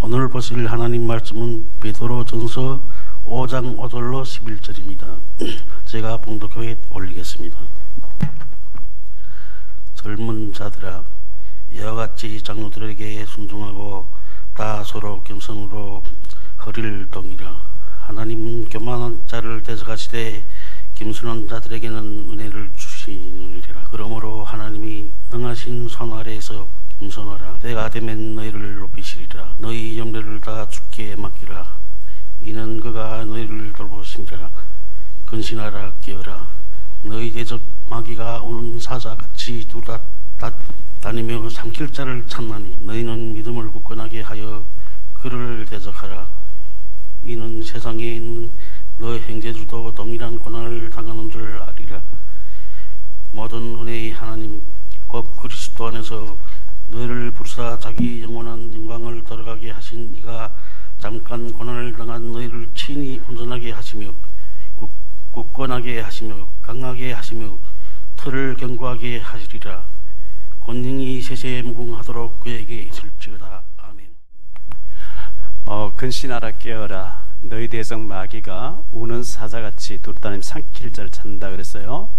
오늘 보실 하나님 말씀은 베드로전서 5장 5절로 11절입니다. 제가 봉독교에 올리겠습니다. 젊은 자들아, 이와 같이 장로들에게 순종하고 다 서로 겸손으로 허리를 동이라. 하나님은 교만한 자를 대적하시되 겸손한 자들에게는 은혜를 주시느니라. 그러므로 하나님이 능하신 손 아래에서 겸손하라. 때가 되면 너희를 높이시리라. 너희 염려를 다 주께 맡기라. 이는 그가 너희를 돌보심이라. 근신하라, 깨어라. 너희 대적 마귀가 오는 사자같이 다니며 삼킬 자를 찾나니 너희는 믿음을 굳건하게 하여 그를 대적하라. 이는 세상에 있는 너 형제들도 동일한 고난을 당하는 줄 아리라. 모든 은혜의 하나님 곧 그리스도 안에서 너희를 부르사 자기 영원한 영광을 돌아가게 하신 이가 잠깐 고난을 당한 너희를 친히 온전하게 하시며 굳건하게 하시며 강하게 하시며 터를 견고하게 하시리라. 권능이 세세에 무궁하도록 그에게 있을지어다. 아멘. 근신하라, 깨어라. 너희 대적 마귀가 우는 사자같이 두루다니며 삼킬 자를 찾는다 그랬어요.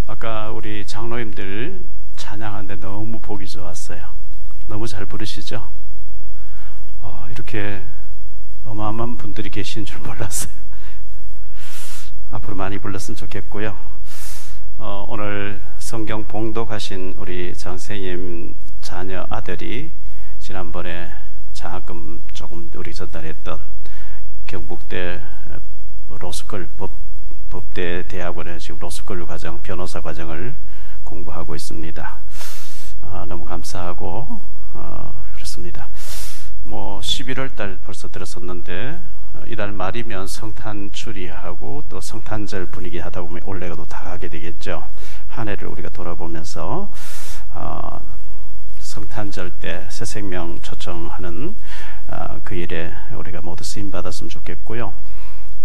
아까 우리 장로님들 찬양하는데 너무 보기 좋았어요. 너무 잘 부르시죠? 이렇게 어마어마한 분들이 계신 줄 몰랐어요. 앞으로 많이 불렀으면 좋겠고요. 오늘 성경 봉독하신 우리 장생님 자녀 아들이 지난번에 장학금 조금 우리 전달했던 경북대 로스쿨 법대 대학원에 지금 로스쿨 과정, 변호사 과정을 공부하고 있습니다. 너무 감사하고 그렇습니다. 11월 달 벌써 들었었는데 이달 말이면 성탄 추리하고 또 성탄절 분위기 하다 보면 올해가 또 다 가게 되겠죠. 한 해를 우리가 돌아보면서 성탄절 때 새 생명 초청하는 그 일에 우리가 모두 쓰임 받았으면 좋겠고요.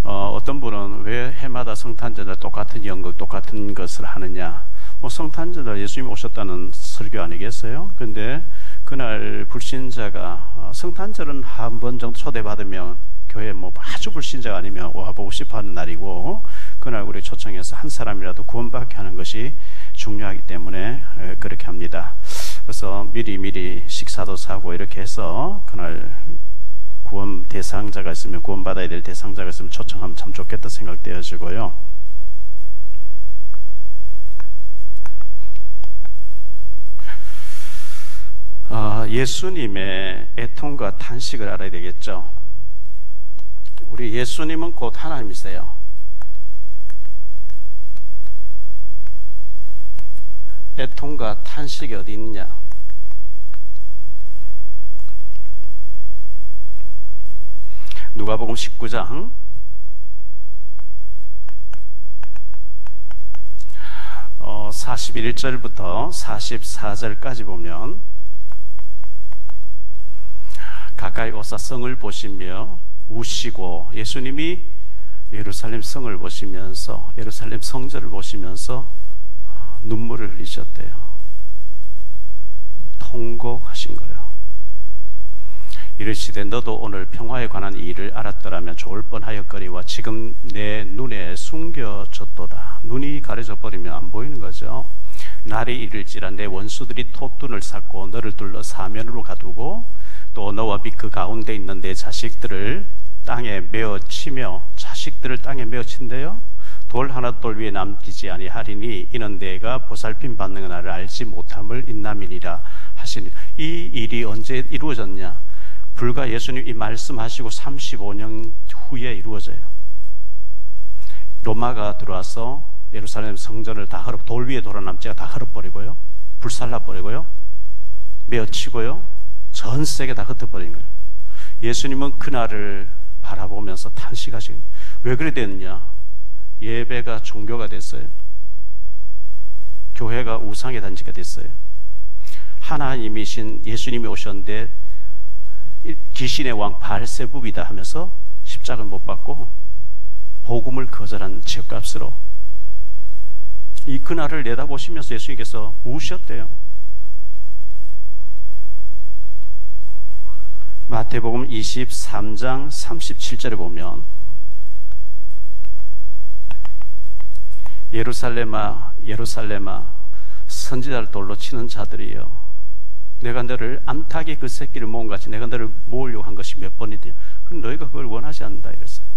어떤 분은 왜 해마다 성탄절에 똑같은 연극, 똑같은 것을 하느냐. 성탄절에 예수님이 오셨다는 설교 아니겠어요? 근데 그날 불신자가 성탄절은 한 번 정도 초대받으면 교회에 아주 불신자가 아니면 와보고 싶어 하는 날이고, 그날 우리 초청해서 한 사람이라도 구원받게 하는 것이 중요하기 때문에 그렇게 합니다. 그래서 미리 식사도 사고 이렇게 해서 그날 구원 대상자가 있으면, 구원받아야 될 대상자가 있으면 초청하면 참 좋겠다 생각되어지고요. 예수님의 애통과 탄식을 알아야 되겠죠. 우리 예수님은 곧 하나님이세요. 애통과 탄식이 어디 있느냐? 누가복음 19장 41절부터 44절까지 보면, 가까이 오사 성을 보시며 우시고, 예수님이 예루살렘 성을 보시면서, 예루살렘 성전을 보시면서 눈물을 흘리셨대요. 통곡하신 거예요. 이르시되 너도 오늘 평화에 관한 일을 알았더라면 좋을 뻔하였거니와 지금 내 눈에 숨겨졌도다. 눈이 가려져 버리면 안 보이는 거죠. 날이 이를지라 내 원수들이 톱둔을 쌓고 너를 둘러 사면으로 가두고, 또 너와 및 그 가운데 있는 내 자식들을 땅에 메어 치며, 자식들을 땅에 메어 친대요. 돌 하나 돌 위에 남기지 아니하리니 이는 내가 보살핌 받는 나를 알지 못함을 인남이니라 하시니. 이 일이 언제 이루어졌냐? 불과 예수님 이 말씀하시고 35년 후에 이루어져요. 로마가 들어와서 예루살렘 성전을 다 돌 위에 돌아남지가 다 헐어버리고요, 불살라버리고요, 메어치고요, 전 세계 다 흩어버린 거예요. 예수님은 그날을 바라보면서 탄식하시는. 왜 그래 됐느냐? 예배가 종교가 됐어요. 교회가 우상의 단지가 됐어요. 하나님이신 예수님이 오셨는데 귀신의 왕 바알세부비다 하면서 납작을 못 받고 복음을 거절한 죄값으로 이 그날을 내다보시면서 예수님께서 우셨대요. 마태복음 23장 37절에 보면 예루살렘아 예루살렘아 선지자를 돌로 치는 자들이여 내가 너를 암탉이 그 새끼를 모은 같이 내가 너를 모으려고 한 것이 몇 번이냐 너희가 그걸 원하지 않는다 이랬어요.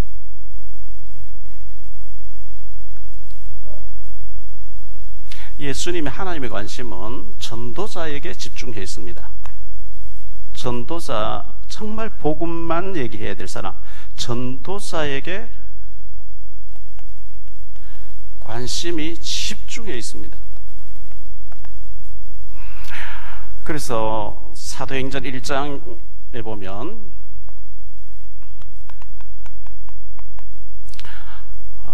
예수님의 하나님의 관심은 전도자에게 집중해 있습니다. 전도자 정말 복음만 얘기해야 될 사람 전도자에게 관심이 집중해 있습니다. 그래서 사도행전 1장에 보면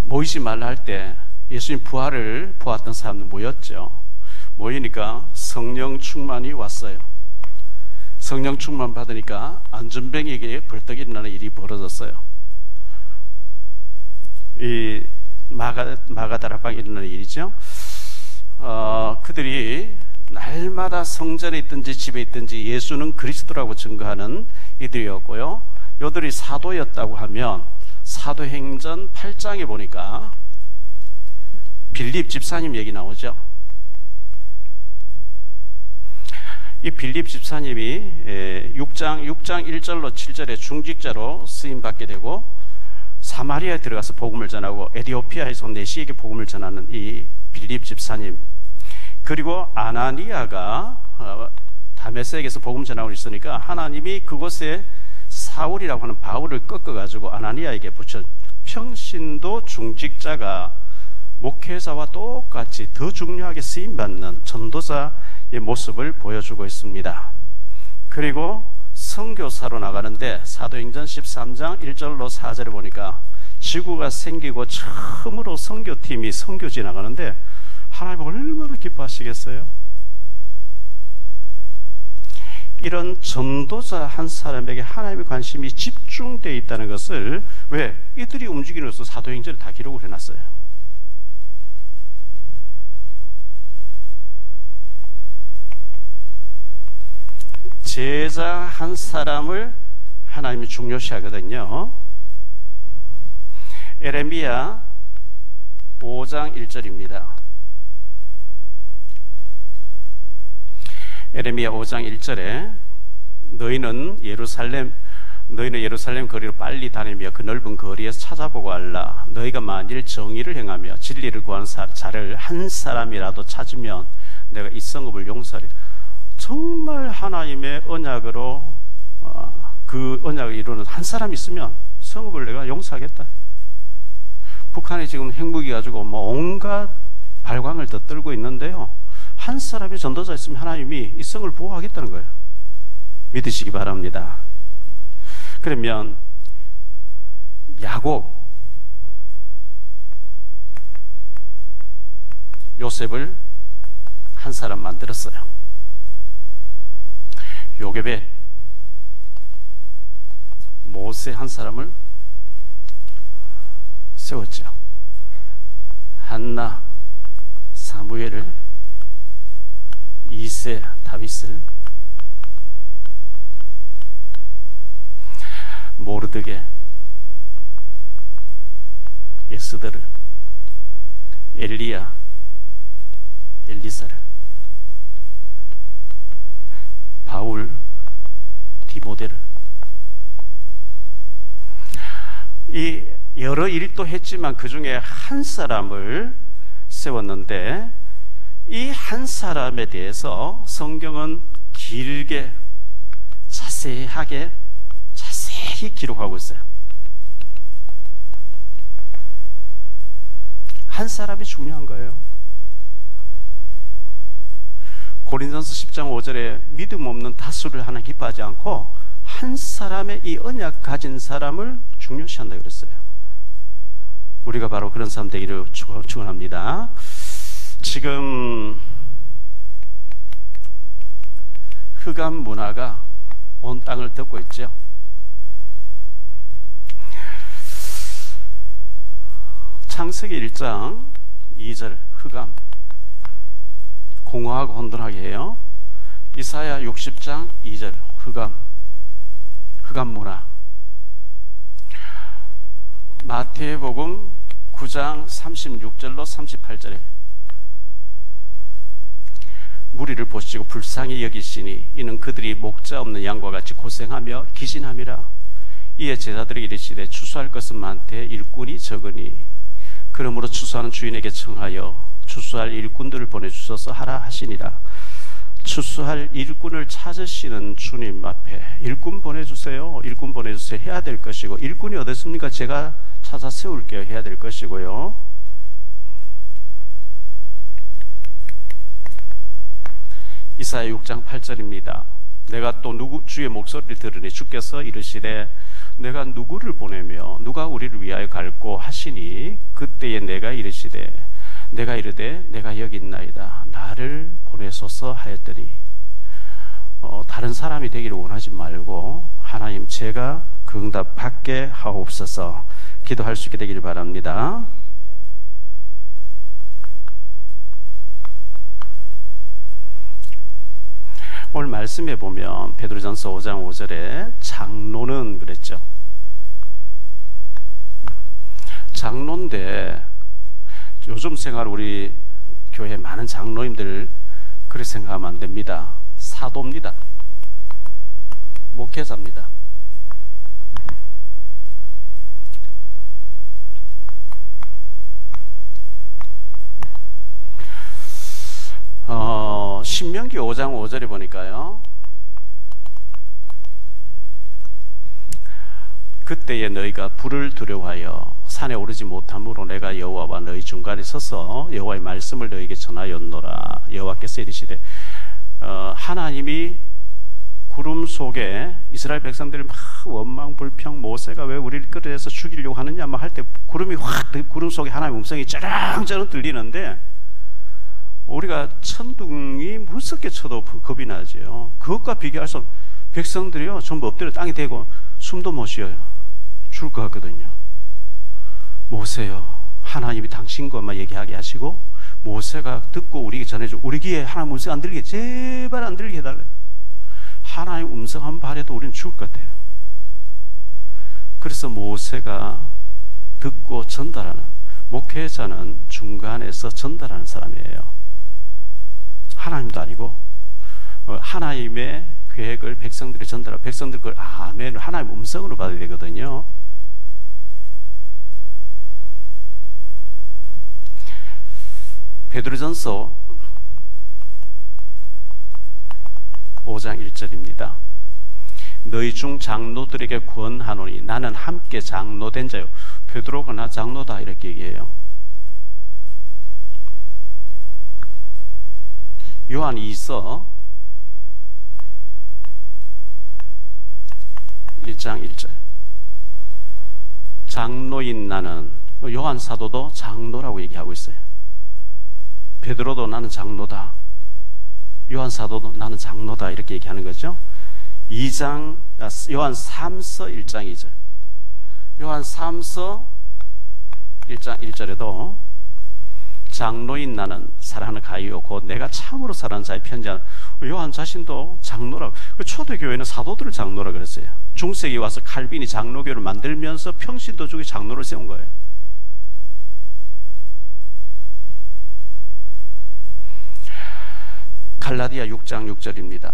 모이지 말라 할 때 예수님 부활을 보았던 사람들 모였죠. 모이니까 성령 충만이 왔어요. 성령 충만 받으니까 안전뱅이에게 벌떡 일어나는 일이 벌어졌어요. 이 마가다락방에 일어나는 일이죠. 그들이 날마다 성전에 있든지 집에 있든지 예수는 그리스도라고 증거하는 이들이었고요. 이들이 사도였다고 하면 사도행전 8장에 보니까 빌립 집사님 얘기 나오죠. 이 빌립 집사님이 6장 1절로 7절에 중직자로 쓰임받게 되고 사마리아에 들어가서 복음을 전하고 에디오피아에서 온 내시에게 복음을 전하는 이 빌립 집사님, 그리고 아나니아가 다메섹에서 복음 전하고 있으니까 하나님이 그곳에 사울이라고 하는 바울을 꺾어가지고 아나니아에게 붙여 평신도 중직자가 목회자와 똑같이 더 중요하게 쓰임받는 전도자의 모습을 보여주고 있습니다. 그리고 선교사로 나가는데 사도행전 13장 1절로 4절에 보니까 지구가 생기고 처음으로 선교팀이 선교지에 나가는데 하나님 얼마나 기뻐하시겠어요? 이런 전도자 한 사람에게 하나님의 관심이 집중되어 있다는 것을 왜? 이들이 움직이면서 사도행전에 다 기록을 해놨어요. 제자 한 사람을 하나님이 중요시하거든요. 에레미야 5장 1절입니다. 에레미야 5장 1절에 너희는 예루살렘 거리로 빨리 다니며 그 넓은 거리에서 찾아보고 알라. 너희가 만일 정의를 행하며 진리를 구하는 자를 한 사람이라도 찾으면 내가 이 성읍을 용서하리라. 정말 하나님의 언약으로 그 언약을 이루는 한 사람 있으면 성읍을 내가 용서하겠다. 북한이 지금 핵무기 가지고 온갖 발광을 더 떨고 있는데요, 한 사람의 전도자 있으면 하나님이 이 성을 보호하겠다는 거예요. 믿으시기 바랍니다. 그러면 야곱, 요셉을 한 사람 만들었어요. 요괴벳, 모세 한 사람을 세웠죠. 한나, 사무엘을, 이세, 다윗을, 모르드게, 에스더를, 엘리야, 엘리사를, 바울, 디모데를, 이 여러 일도 했지만 그 중에 한 사람을 세웠는데 이 한 사람에 대해서 성경은 길게 자세히 기록하고 있어요. 한 사람이 중요한 거예요. 고린도전서 10장 5절에 믿음 없는 다수를 하나 기뻐하지 않고 한 사람의 이 언약 가진 사람을 중요시한다 그랬어요. 우리가 바로 그런 사람 되기를 축원합니다. 지금 흑암 문화가 온 땅을 덮고 있죠. 창세기 1장 2절 흑암, 공허하고 혼돈하게 해요. 이사야 60장 2절 흑암, 흑암 문화. 마태복음 9장 36절로 38절에 무리를 보시고 불쌍히 여기시니 이는 그들이 목자 없는 양과 같이 고생하며 기진함이라. 이에 제자들에게 이르시되 추수할 것은 많되 일꾼이 적으니 그러므로 추수하는 주인에게 청하여 추수할 일꾼들을 보내주셔서 하라 하시니라. 추수할 일꾼을 찾으시는 주님 앞에 일꾼 보내주세요, 일꾼 보내주세요 해야 될 것이고, 일꾼이 어딨습니까? 제가 찾아 세울게요 해야 될 것이고요. 이사야 6장 8절입니다. 내가 또 주의 목소리를 들으니 주께서 이르시되 내가 누구를 보내며 누가 우리를 위하여 갈고 하시니 그때에 내가 이르시되 내가 이르되 내가 여기 있나이다 나를 보내소서 하였더니, 다른 사람이 되기를 원하지 말고 하나님 제가 그 응답 받게 하옵소서 기도할 수 있게 되기를 바랍니다. 오늘 말씀해 보면 베드로전서 5장 5절에 장로는 그랬죠. 장로인데 요즘 생활 우리 교회 많은 장로님들 그렇게 생각하면 안 됩니다. 사도입니다. 목회자입니다. 신명기 5장 5절에 보니까요, 그때에 너희가 불을 두려워하여 산에 오르지 못함으로 내가 여호와와 너희 중간에 서서 여호와의 말씀을 너희에게 전하였노라. 여호와께서 이르시되, 하나님이 구름 속에 이스라엘 백성들이 막 원망불평, 모세가 왜 우리를 끌어내서 죽이려고 하느냐 막 할 때 구름이 확, 구름 속에 하나님의 음성이 쩌렁쩌렁 들리는데 우리가 천둥이 무섭게 쳐도 겁이 나죠. 그것과 비교해서 백성들이요 전부 엎드려 땅에 대고 숨도 못 쉬어요. 죽을 것 같거든요. 모세요, 하나님이 당신과만 얘기하게 하시고 모세가 듣고 우리에게 전해주고 우리 귀에 하나님 음성 안 들리게 제발 안 들리게 해달래요. 하나님 음성 한 번 해도 우리는 죽을 것 같아요. 그래서 모세가 듣고 전달하는, 목회자는 중간에서 전달하는 사람이에요. 하나님도 아니고 하나님의 계획을 백성들이 전달하고 백성들 그걸 아멘을 하나님 음성으로 받아야 되거든요. 베드로전서 5장 1절입니다. 너희 중 장로들에게 권하노니 나는 함께 장로된 자요. 베드로가 나 장로다 이렇게 얘기해요. 요한 2서 1장 1절 장로인 나는, 요한 사도도 장로라고 얘기하고 있어요. 베드로도 나는 장로다, 요한 사도도 나는 장로다 이렇게 얘기하는 거죠. 요한 3서 1장 2절, 요한 3서 1장 1절에도 장로인 나는 사랑하는 가이오 곧 내가 참으로 사랑하는 자의 편지하는, 요한 자신도 장로라고. 초대교회는 사도들을 장로라고 그랬어요. 중세기 와서 칼빈이 장로교를 만들면서 평신도족이 장로를 세운 거예요. 갈라디아 6장 6절입니다.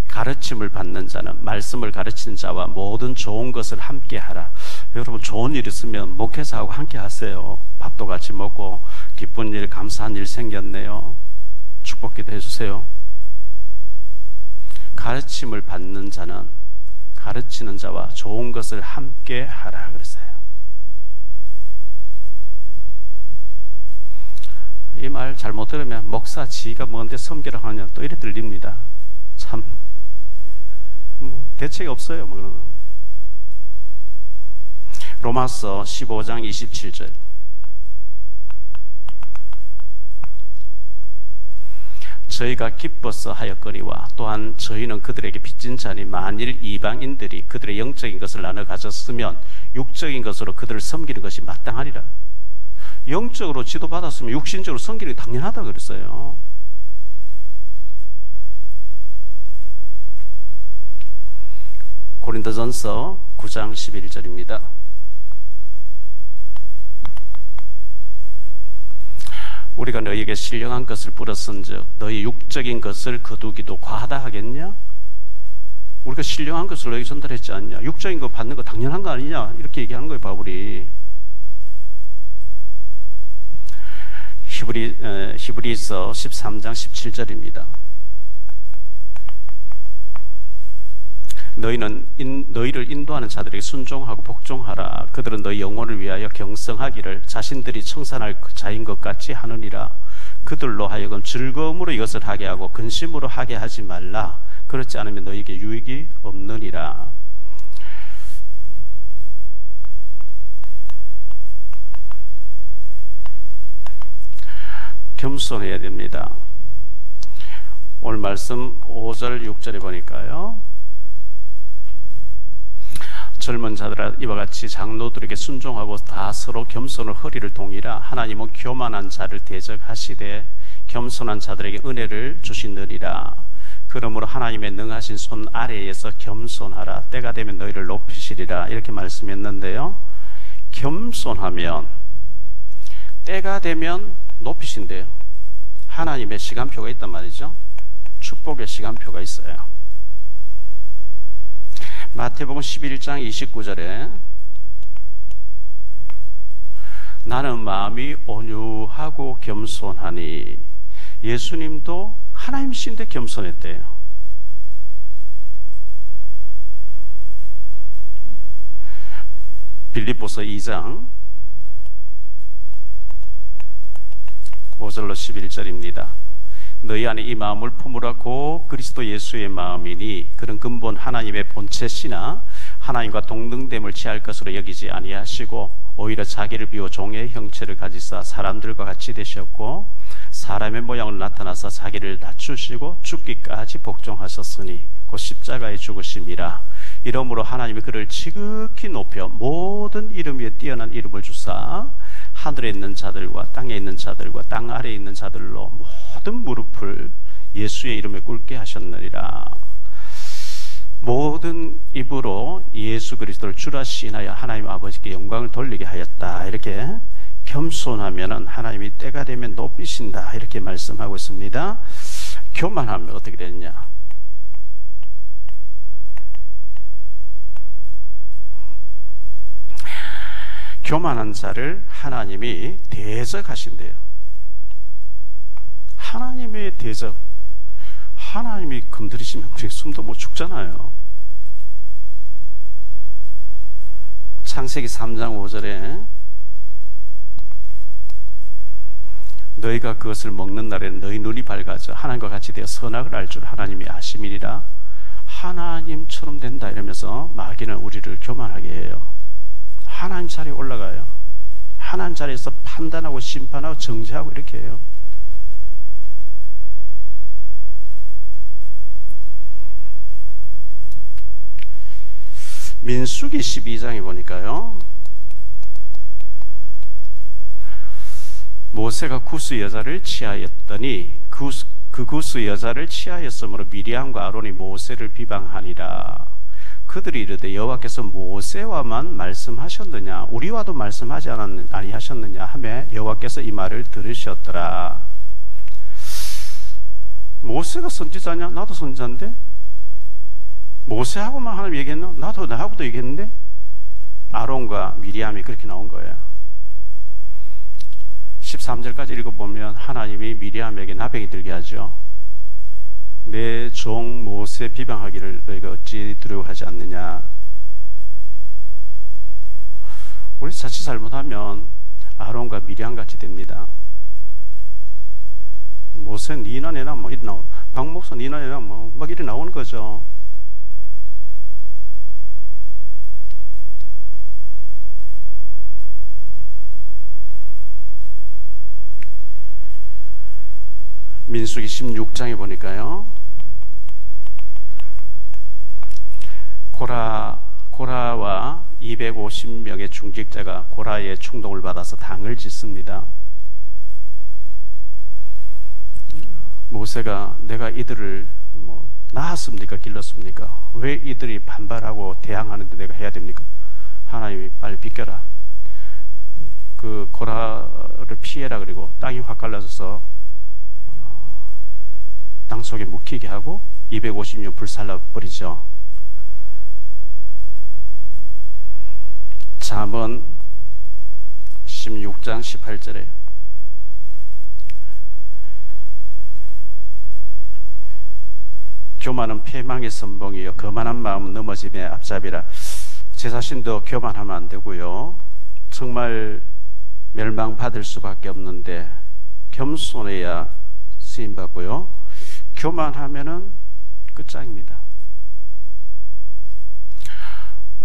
가르침을 받는 자는 말씀을 가르치는 자와 모든 좋은 것을 함께 하라. 여러분 좋은 일 있으면 목회자하고 함께 하세요. 밥도 같이 먹고 기쁜 일, 감사한 일 생겼네요. 축복기도 해주세요. 가르침을 받는 자는 가르치는 자와 좋은 것을 함께 하라 그랬어요. 이 말 잘못 들으면 목사 지가 뭔데 섬기라 하느냐 또 이래 들립니다. 참 대책이 없어요. 뭐 그런. 로마서 15장 27절 저희가 기뻐서 하였거니와 또한 저희는 그들에게 빚진 자니 만일 이방인들이 그들의 영적인 것을 나눠 가졌으면 육적인 것으로 그들을 섬기는 것이 마땅하리라. 영적으로 지도받았으면 육신적으로 섬기는 게 당연하다 그랬어요. 고린도전서 9장 11절입니다. 우리가 너희에게 신령한 것을 뿌렸은즉 너희 육적인 것을 거두기도 과하다 하겠냐? 우리가 신령한 것을 너희에게 전달했지 않냐? 육적인 거 받는 거 당연한 거 아니냐? 이렇게 얘기하는 거예요, 바울이. 히브리서 13장 17절입니다. 너희를 인도하는 자들에게 순종하고 복종하라. 그들은 너희 영혼을 위하여 경성하기를 자신들이 청산할 자인 것 같이 하느니라. 그들로 하여금 즐거움으로 이것을 하게 하고 근심으로 하게 하지 말라. 그렇지 않으면 너희에게 유익이 없느니라. 겸손해야 됩니다. 오늘 말씀 5절 6절에 보니까요, 젊은 자들아 이와 같이 장로들에게 순종하고 다 서로 겸손을 허리를 동이라. 하나님은 교만한 자를 대적하시되 겸손한 자들에게 은혜를 주시느니라. 그러므로 하나님의 능하신 손 아래에서 겸손하라. 때가 되면 너희를 높이시리라. 이렇게 말씀했는데요, 겸손하면 때가 되면 높이신대요. 하나님의 시간표가 있단 말이죠. 축복의 시간표가 있어요. 마태복음 11장 29절에 나는 마음이 온유하고 겸손하니. 예수님도 하나님이신데 겸손했대요. 빌립보서 2장 5절로 11절입니다. 너희 안에 이 마음을 품으라. 고 그리스도 예수의 마음이니 그는 근본 하나님의 본체시나 하나님과 동등됨을 취할 것으로 여기지 아니하시고 오히려 자기를 비워 종의 형체를 가지사 사람들과 같이 되셨고 사람의 모양으로 나타나서 자기를 낮추시고 죽기까지 복종하셨으니 곧 십자가에 죽으심이라. 이러므로 하나님이 그를 지극히 높여 모든 이름 위에 뛰어난 이름을 주사 하늘에 있는 자들과 땅에 있는 자들과 땅 아래에 있는 자들로 모든 무릎을 예수의 이름에 꿇게 하셨느니라. 모든 입으로 예수 그리스도를 주라 시인하여 하나님 아버지께 영광을 돌리게 하였다. 이렇게 겸손하면 하나님이 때가 되면 높이신다. 이렇게 말씀하고 있습니다. 교만하면 어떻게 되느냐? 교만한 자를 하나님이 대적하신대요. 하나님의 대적. 하나님이 건드리시면 우리 숨도 못 죽잖아요. 창세기 3장 5절에 너희가 그것을 먹는 날에는 너희 눈이 밝아져 하나님과 같이 되어 선악을 알 줄 하나님이 아심이니라. 하나님처럼 된다 이러면서 마귀는 우리를 교만하게 해요. 하나님 자리에 올라가요. 하나님 자리에서 판단하고 심판하고 정죄하고 이렇게 해요. 민수기 12장에 보니까요, 모세가 구스 여자를 취하였더니 그 구스 여자를 취하였으므로 미리암과 아론이 모세를 비방하니라. 그들이 이르되 여호와께서 모세와만 말씀하셨느냐 우리와도 말씀하지 아니하셨느냐 하며 여호와께서 이 말을 들으셨더라. 모세가 선지자냐? 나도 선지자인데. 모세하고만 하나님 얘기했나? 나도 나하고도 얘기했는데. 아론과 미리암이 그렇게 나온 거예요. 13절까지 읽어보면 하나님이 미리암에게 나병이 들게 하죠. 내 종 모세 비방하기를 너희가 어찌 두려워하지 않느냐. 우리 자칫 잘못하면 아론과 미리암 같이 됩니다. 모세 니나 내나 뭐 이리 나오, 박목사 니나 내나 뭐 막 이리 나오는 거죠. 민수기 16장에 보니까요, 고라와 250명의 중직자가 고라의 충동을 받아서 당을 짓습니다. 모세가 내가 이들을 낳았습니까? 길렀습니까? 왜 이들이 반발하고 대항하는데 내가 해야 됩니까? 하나님이 빨리 비켜라. 그 고라를 피해라. 그리고 땅이 확 갈라져서 땅 속에 묵히게 하고 250년 불살라 버리죠. 잠언 16장 18절에 교만은 패망의 선봉이요 거만한 마음은 넘어짐의 앞잡이라. 제 자신도 교만하면 안 되고요, 정말 멸망받을 수밖에 없는데 겸손해야 쓰임받고요, 교만하면은 끝장입니다.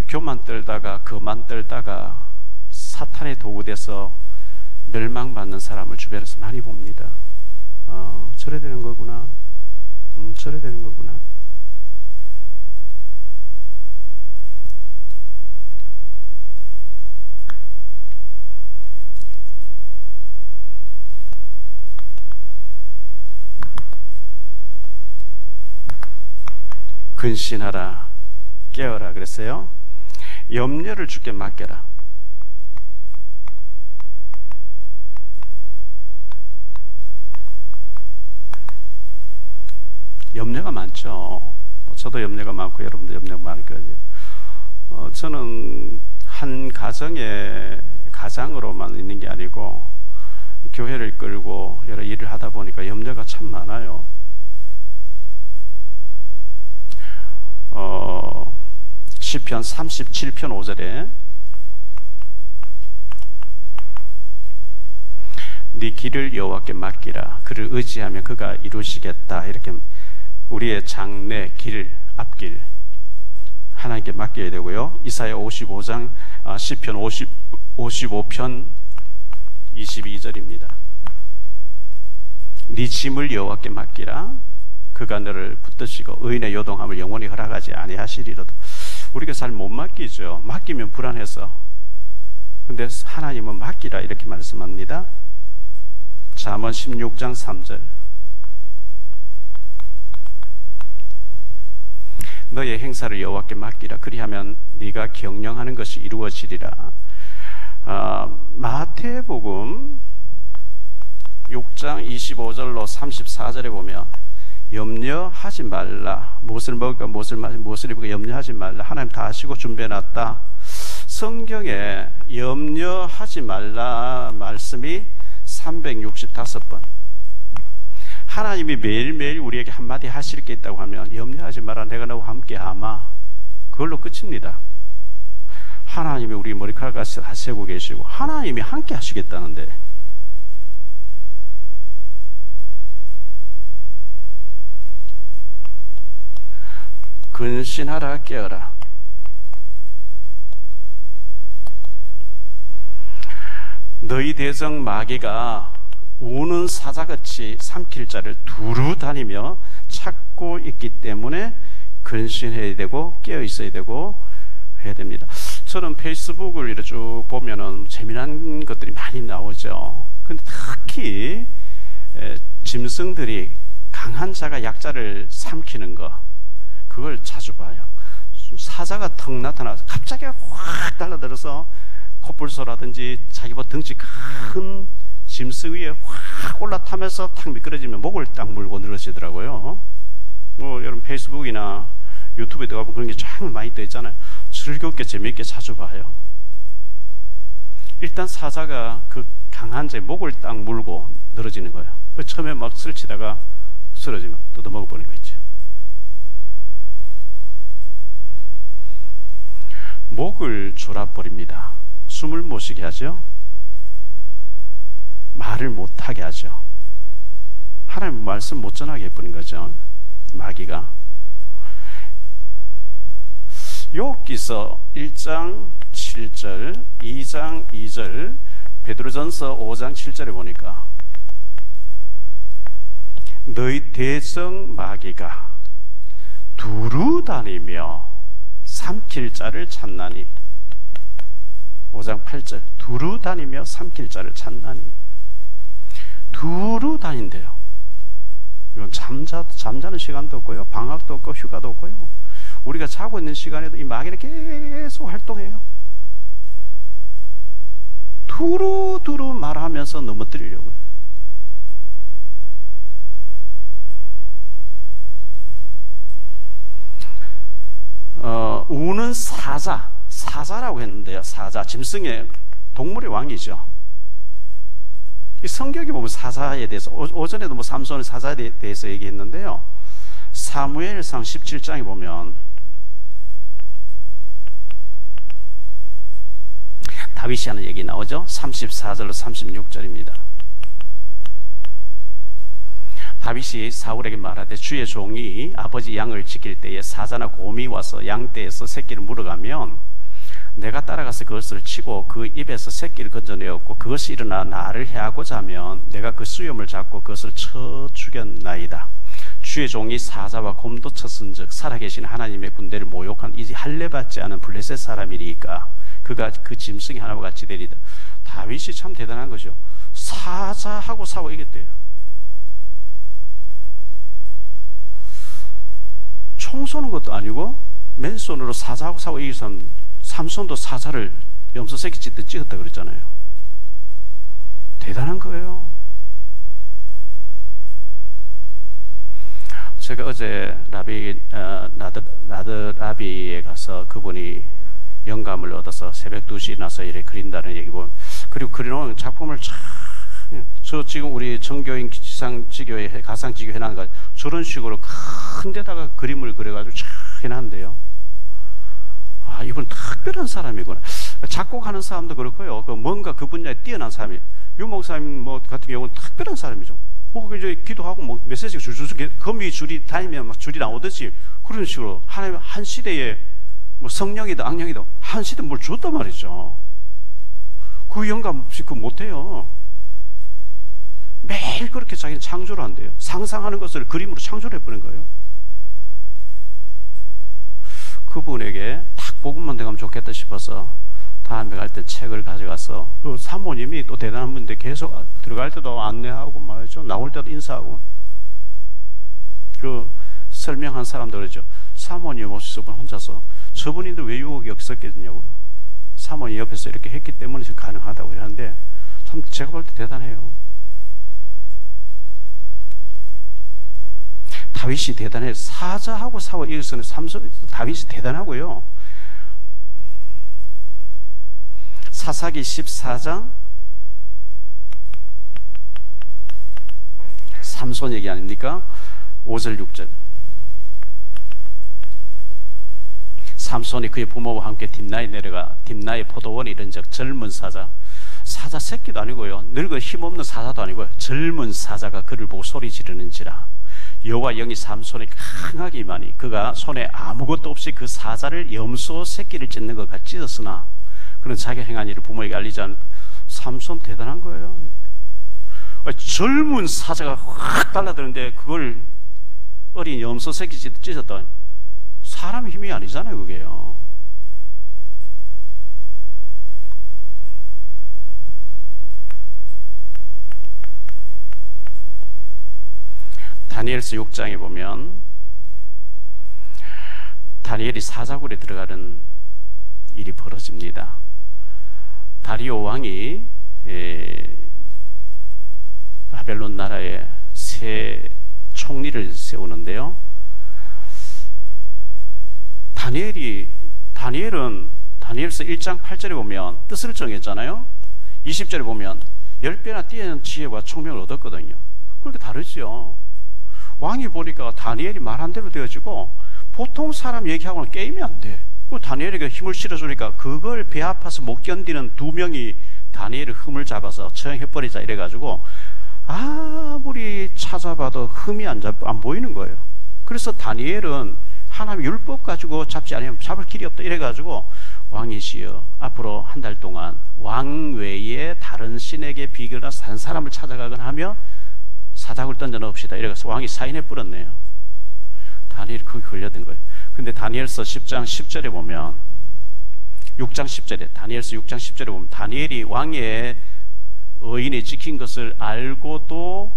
교만 떨다가 거만 떨다가 사탄의 도구돼서 멸망받는 사람을 주변에서 많이 봅니다. 저래 되는 거구나. 저래 되는 거구나. 근신하라, 깨어라 그랬어요. 염려를 주께 맡겨라. 염려가 많죠. 저도 염려가 많고 여러분도 염려가 많을 거예요. 저는 한 가장으로만 있는 게 아니고 교회를 끌고 여러 일을 하다 보니까 염려가 참 많아요. 시편 37편 5절에 네 길을 여호와께 맡기라. 그를 의지하면 그가 이루시겠다. 이렇게 우리의 장래 길, 앞길 하나님께 맡겨야 되고요. 이사야 55장 시편 55편 22절입니다. 네 짐을 여호와께 맡기라. 그가 너를 붙드시고 의인의 요동함을 영원히 허락하지 아니하시리로다. 우리가 잘 못 맡기죠. 맡기면 불안해서. 근데 하나님은 맡기라 이렇게 말씀합니다. 잠언 16장 3절 너의 행사를 여호와께 맡기라. 그리하면 네가 경영하는 것이 이루어지리라. 마태복음 6장 25절로 34절에 보면 염려하지 말라. 무엇을 먹을까, 무엇을 마실까, 무엇을 입을까 염려하지 말라. 하나님 다 하시고 준비해놨다. 성경에 염려하지 말라 말씀이 365번. 하나님이 매일매일 우리에게 한마디 하실 게 있다고 하면 염려하지 마라. 내가 너와 함께 하마. 그걸로 끝입니다. 하나님이 우리 머리카락 다 세고 계시고 하나님이 함께 하시겠다는데 근신하라, 깨어라. 너희 대적 마귀가 우는 사자같이 삼킬 자를 두루 다니며 찾고 있기 때문에 근신해야 되고 깨어 있어야 되고 해야 됩니다. 저는 페이스북을 이렇게 쭉 보면은 재미난 것들이 많이 나오죠. 근데 특히 짐승들이 강한 자가 약자를 삼키는 거, 그걸 자주 봐요. 사자가 턱 나타나서 갑자기 확 달라들어서 코뿔소라든지 자기보다 덩치 큰 짐승 위에 확 올라타면서 탁 미끄러지면 목을 딱 물고 늘어지더라고요. 여러분 페이스북이나 유튜브에 들어가보면 그런 게 정말 많이 떠 있잖아요. 즐겁게 재미있게 자주 봐요. 일단 사자가 그 강한 자의 목을 딱 물고 늘어지는 거예요. 처음에 막 설치다가 쓰러지면 뜯어먹어버리는 거 있죠. 목을 졸아버립니다. 숨을 못 쉬게 하죠. 말을 못하게 하죠. 하나님 말씀 못 전하게 해버린 거죠. 마귀가. 욥기서 1장 7절, 2장 2절, 베드로전서 5장 7절에 보니까 너희 대성 마귀가 두루 다니며 삼킬 자를 찾나니. 5장 8절. 두루 다니며 삼킬 자를 찾나니. 두루 다닌대요. 이건 잠자는 시간도 없고요, 방학도 없고 휴가도 없고요. 우리가 자고 있는 시간에도 이 마귀는 계속 활동해요. 두루두루 말하면서 넘어뜨리려고요. 우는 사자라고 했는데요. 사자, 짐승의 동물의 왕이죠. 이 성경에 보면 사자에 대해서, 오전에도 삼손의 사자에 대해서 얘기했는데요. 사무엘상 17장에 보면 다윗이 하는 얘기 나오죠. 34절로 36절입니다. 다윗이 사울에게 말하되 주의 종이 아버지 양을 지킬 때에 사자나 곰이 와서 양떼에서 새끼를 물어가면 내가 따라가서 그것을 치고 그 입에서 새끼를 건져내었고 그것이 일어나 나를 해하고자 하면 내가 그 수염을 잡고 그것을 쳐 죽였나이다. 주의 종이 사자와 곰도 쳤은즉 살아계신 하나님의 군대를 모욕한 이 할례받지 않은 블레셋 사람이리까 그가 그 짐승이 하나와 같이 되리다. 다윗이 참 대단한 거죠. 사자하고 싸워 이겼대요. 총 쏘는 것도 아니고 맨손으로 사자하고 싸워 이겨서 삼손도 사자를 염소 새끼 찢듯 찍었다 그랬잖아요. 대단한 거예요. 제가 어제 나드라비에 가서 그분이 영감을 얻어서 새벽 2시에 나서 이렇게 그린다는 얘기 보면, 그리고 그려놓은 작품을 저 지금 우리 정교인 지상지교회 가상지교 해놨는 저런 식으로 큰 데다가 그림을 그려가지고 쫙 해놨는데요. 아, 이분 특별한 사람이구나. 작곡하는 사람도 그렇고요. 뭔가 그 분야에 뛰어난 사람이. 유 목사님 같은 경우는 특별한 사람이죠. 이제 기도하고 메시지가 줄줄 거미 줄이 다니면 막 줄이 나오듯이 그런 식으로 하나님 한 시대에 성령이든 악령이든 한 시대 뭘 줬단 말이죠. 그 영감 없이 그거 못해요. 매일 그렇게 자기는 창조를 한대요. 상상하는 것을 그림으로 창조를 해버린 거예요. 그분에게 딱 복음만 돼가면 좋겠다 싶어서 다음에 갈 때 책을 가져가서 그 사모님이 또 대단한 분인데 계속 들어갈 때도 안내하고 말이죠. 나올 때도 인사하고 그 설명한 사람도 그러죠. 사모님 오셔서 혼자서 저분인데 왜 유혹이 없었겠냐고. 사모님 옆에서 이렇게 했기 때문에 가능하다고 그러는데 참 제가 볼 때 대단해요. 다윗이 대단해요. 사자하고 싸워 이겨서는 다윗이 대단하고요. 사사기 14장 삼손 얘기 아닙니까? 5절 6절. 삼손이 그의 부모와 함께 딥나에 내려가 딥나의 포도원에 이른즉 젊은 사자 새끼도 아니고요, 늙은 힘없는 사자도 아니고요, 젊은 사자가 그를 보고 소리 지르는지라 여호와 영이 삼손에 강하게 임하니 그가 손에 아무것도 없이 그 사자를 염소 새끼를 찢는 것 같이 찢었으나 그는 자기가 행한 일을 부모에게 알리지 않은. 삼손 대단한 거예요. 젊은 사자가 확 달라드는데 그걸 어린 염소 새끼 찢었다. 사람 힘이 아니잖아요, 그게요. 다니엘서 6장에 보면 다니엘이 사자굴에 들어가는 일이 벌어집니다. 다리오 왕이 바벨론 나라에 새 총리를 세우는데요. 다니엘은 다니엘서 1장 8절에 보면 뜻을 정했잖아요. 20절에 보면 10배나 뛰어난 지혜와 총명을 얻었거든요. 그렇게 다르죠. 왕이 보니까 다니엘이 말한 대로 되어지고 보통 사람 얘기하고는 게임이 안 돼. 다니엘에게 힘을 실어주니까 그걸 배 아파서 못 견디는 2명이 다니엘의 흠을 잡아서 처형해버리자 이래가지고 아무리 찾아봐도 흠이 안 보이는 거예요. 그래서 다니엘은 하나님의 율법 가지고 잡지 않으면 잡을 길이 없다 이래가지고 왕이시여 앞으로 한 달 동안 왕 외에 다른 신에게 비교나 산 사람을 찾아가거나 하면 사자굴 던져 넣읍시다. 이래서 왕이 사인해 뿌렸네요. 다니엘이 거기 걸려든 거예요. 근데 다니엘서 10장 10절에 보면 6장 10절에 다니엘서 6장 10절에 보면 다니엘이 왕의 의인이 찍힌 것을 알고도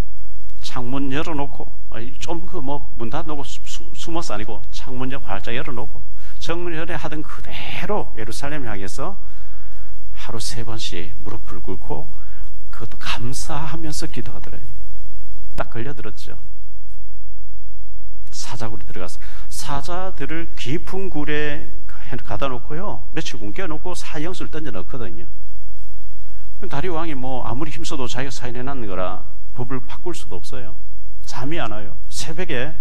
창문 열어놓고 좀 그 뭐 문 닫아놓고 숨어서 아니고 창문 활짝 열어놓고 정년에 하던 그대로 예루살렘 향해서 하루 3번씩 무릎을 꿇고 그것도 감사하면서 기도하더래요. 딱 걸려들었죠. 사자굴에 들어가서 사자들을 깊은 굴에 가다 놓고요, 며칠 굶겨 놓고 사형수를 던져 넣거든요. 다리오 왕이 뭐 아무리 힘써도 자기가 사인해 놨는 거라 법을 바꿀 수도 없어요. 잠이 안 와요. 새벽에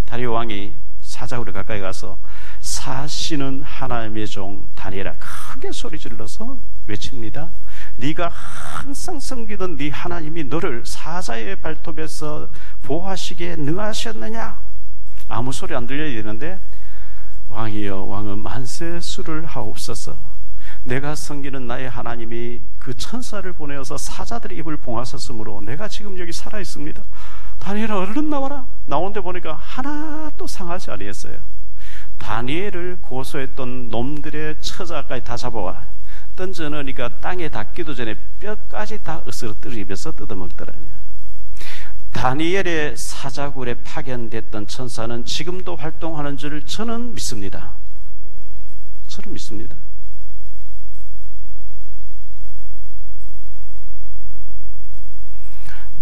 다리오 왕이 사자굴에 가까이 가서 사시는 하나님의 종 다니엘아, 크게 소리 질러서 외칩니다. 네가 항상 섬기던 네 하나님이 너를 사자의 발톱에서 보호하시기에 능하셨느냐? 아무 소리 안 들려야 되는데, 왕이여, 왕은 만세 수를 하옵소서. 내가 섬기는 나의 하나님이 그 천사를 보내어서 사자들의 입을 봉하셨으므로 내가 지금 여기 살아 있습니다. 다니엘아, 얼른 나와라. 나오는데 보니까 하나도 상하지 아니했어요. 다니엘을 고소했던 놈들의 처자까지 다 잡아와 던져 넣으니까 땅에 닿기도 전에 뼈까지 다 으스러뜨리면서 뜯어먹더라고요. 다니엘의 사자굴에 파견됐던 천사는 지금도 활동하는 줄 저는 믿습니다. 저는 믿습니다.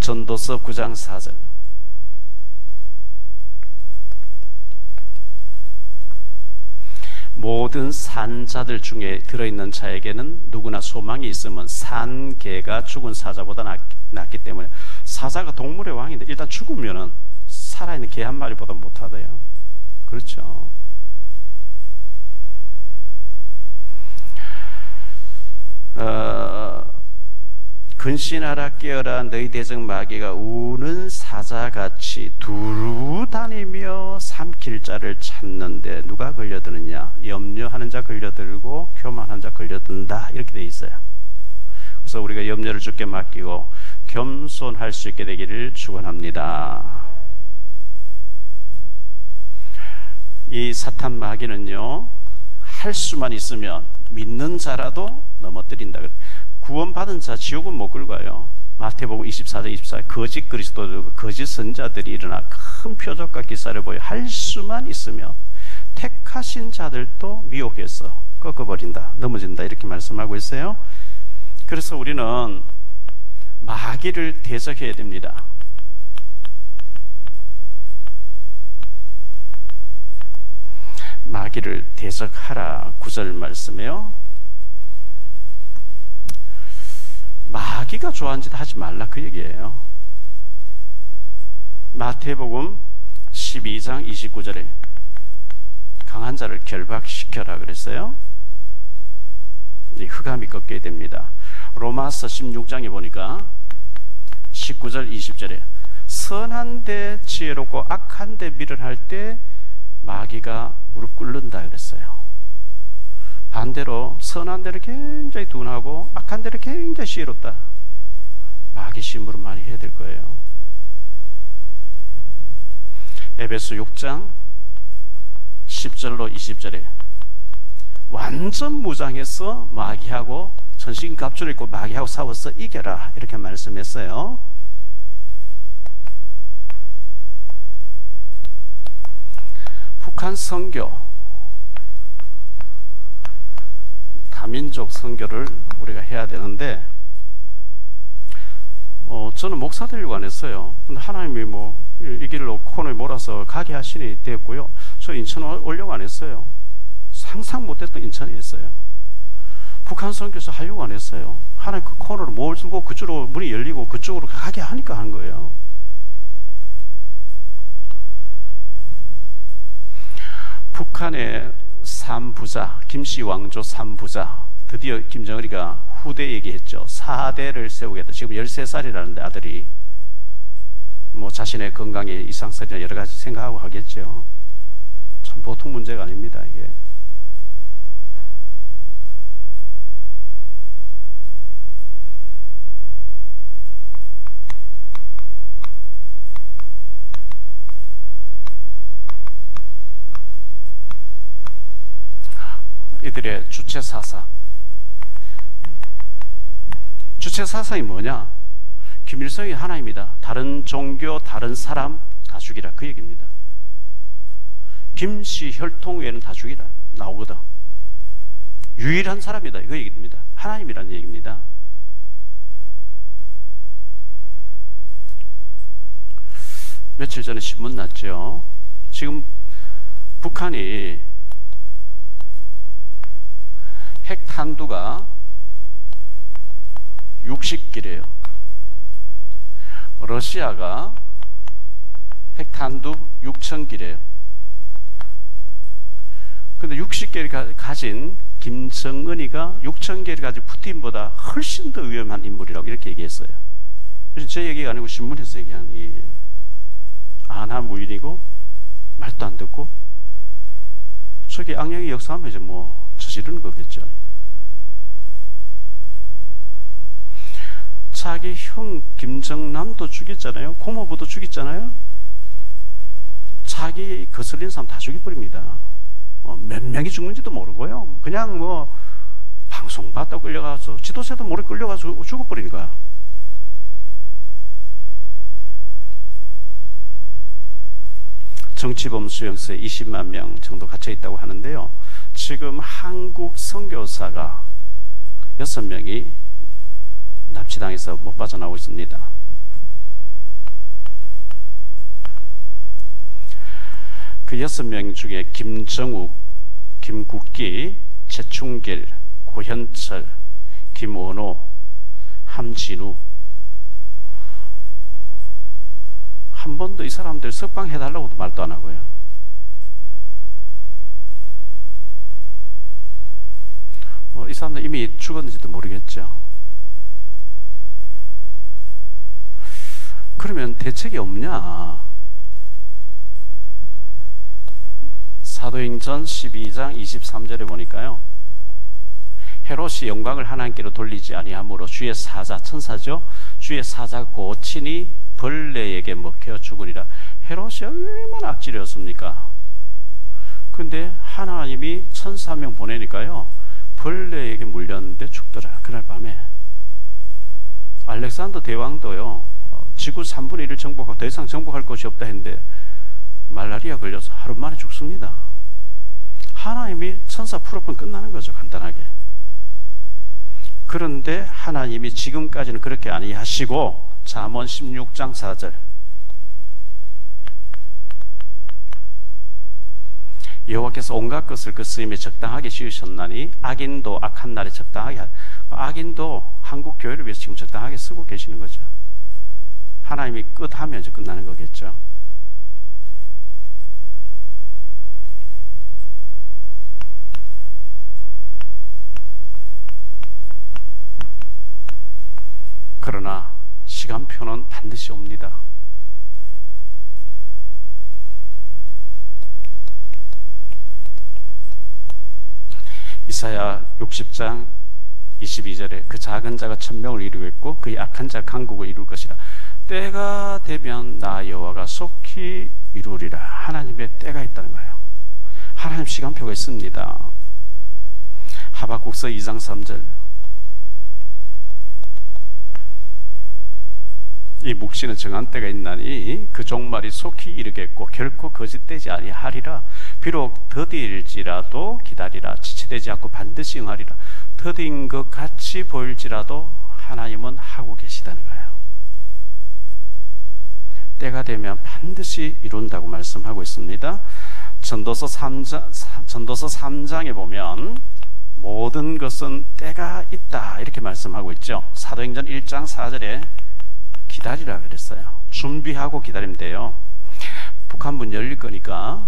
전도서 9장 4절. 모든 산자들 중에 들어있는 자에게는 누구나 소망이 있으면 산 개가 죽은 사자보다 낫기 때문에, 사자가 동물의 왕인데 일단 죽으면은 살아있는 개 한 마리보다 못하대요. 그렇죠. 근신하라 깨어라, 너희 대적 마귀가 우는 사자같이 두루 다니며 삼킬 자를 찾는데 누가 걸려드느냐? 염려하는 자 걸려들고 교만한 자 걸려든다, 이렇게 돼 있어요. 그래서 우리가 염려를 주께 맡기고 겸손할 수 있게 되기를 축원합니다. 이 사탄 마귀는요, 할 수만 있으면 믿는 자라도 넘어뜨린다. 구원받은 자 지옥은 못 끌고요. 마태복음 24장 24절, 거짓 그리스도, 거짓 선자들이 일어나 큰 표적과 기사를 보여 할 수만 있으면 택하신 자들도 미혹해서 꺾어버린다, 넘어진다, 이렇게 말씀하고 있어요. 그래서 우리는 마귀를 대적해야 됩니다. 마귀를 대적하라, 9절 말씀이에요. 마귀가 좋아하는 짓 하지 말라, 그 얘기예요. 마태복음 12장 29절에 강한 자를 결박시켜라 그랬어요. 흑암이 꺾여야 됩니다. 로마서 16장에 보니까 19절 20절에 선한 데 지혜롭고 악한 데 미련할 때 마귀가 무릎 꿇는다 그랬어요. 반대로 선한 데를 굉장히 둔하고 악한 데를 굉장히 지혜롭다, 마귀 심부름 많이 해야 될 거예요. 에베소 6장 10절로 20절에 완전 무장해서 마귀하고 전신갑주를 입고 마귀하고 싸워서 이겨라, 이렇게 말씀했어요. 북한 선교, 다민족 선교를 우리가 해야 되는데, 저는 목사들과 안 했어요. 근데 하나님이 뭐 이 길로 코너에 몰아서 가게 하시니 됐고요. 저 인천 오려고 안 했어요. 상상 못했던 인천에 했어요. 북한 선교에서 하려고 안 했어요. 하나님 그 코너로 몰고 그쪽으로 문이 열리고 그쪽으로 가게 하니까 하는 거예요. 북한의 3부자, 김씨 왕조 3부자, 드디어 김정은이가 후대 얘기했죠. 4대를 세우겠다. 지금 13살이라는데 아들이 뭐 자신의 건강에 이상설이나 여러 가지 생각하고 하겠죠. 참 보통 문제가 아닙니다, 이게. 이들의 주체 사상. 주체 사상이 뭐냐? 김일성이 하나입니다. 다른 종교, 다른 사람 다 죽이라, 그 얘기입니다. 김씨 혈통 외에는 다 죽이라 나오거든. 유일한 사람이다, 그 얘기입니다. 하나님이라는 얘기입니다. 며칠 전에 신문 났죠. 지금 북한이 핵탄두가 60기래요. 러시아가 핵탄두 6,000기래요. 근데 60개를 가진 김정은이가 6,000개를 가진 푸틴보다 훨씬 더 위험한 인물이라고 이렇게 얘기했어요. 그래서 제 얘기가 아니고 신문에서 얘기한 얘기예요. 안하무인이고 말도 안 듣고 저게 악령이 역사하면 이제 뭐 저지르는 거겠죠. 자기 형 김정남도 죽였잖아요. 고모부도 죽였잖아요. 자기 거슬린 사람 다 죽여버립니다. 몇 명이 죽는지도 모르고요. 그냥 뭐 방송 봤다고 끌려가서 지도세도 모르게 끌려가서 죽어버리는 거야. 정치범 수용소에 20만 명 정도 갇혀 있다고 하는데요. 지금 한국 선교사가 6명이 납치당해서 못 빠져나오고 있습니다. 그 6명 중에 김정욱, 김국기, 최충길, 고현철, 김원호, 함진우, 한 번도 이 사람들 석방해달라고도 말도 안 하고요. 뭐 이 사람들 이미 죽었는지도 모르겠죠. 그러면 대책이 없냐? 사도행전 12장 23절에 보니까요, 헤롯이 영광을 하나님께로 돌리지 아니하므로 주의 사자, 천사죠, 주의 사자 고친이 벌레에게 먹혀 죽으리라. 헤롯이 얼마나 악질이었습니까? 근데 하나님이 천사 명 보내니까요, 벌레에게 물렸는데 죽더라. 그날 밤에 알렉산더 대왕도요, 지구 3분의 1을 정복하고 더 이상 정복할 것이 없다 했는데 말라리아 걸려서 하루 만에 죽습니다. 하나님이 천사 풀어보면 끝나는 거죠, 간단하게. 그런데 하나님이 지금까지는 그렇게 아니하시고 잠언 16장 4절, 여호와께서 온갖 것을 그 쓰임에 적당하게 씌우셨나니 악인도 악한 날에 적당하게, 악인도 한국 교회를 위해서 지금 적당하게 쓰고 계시는 거죠. 하나님이 끝하면 이제 끝나는 거겠죠. 그러나 시간표는 반드시 옵니다. 이사야 60장 22절에 그 작은 자가 1000명을 이루겠고 그의 악한 자가 강국을 이룰 것이라. 때가 되면 나 여호와가 속히 이루리라. 하나님의 때가 있다는 거예요. 하나님 시간표가 있습니다. 하박국서 2장 3절, 이 묵시는 정한 때가 있나니 그 종말이 속히 이르겠고 결코 거짓되지 아니하리라. 비록 더딜지라도 기다리라. 지체되지 않고 반드시 응하리라. 더딘 것 같이 보일지라도 하나님은 하고 계시다는 거예요. 때가 되면 반드시 이룬다고 말씀하고 있습니다. 전도서 3장에 보면 모든 것은 때가 있다 이렇게 말씀하고 있죠. 사도행전 1장 4절에 기다리라 그랬어요. 준비하고 기다리면 돼요. 북한문 열릴 거니까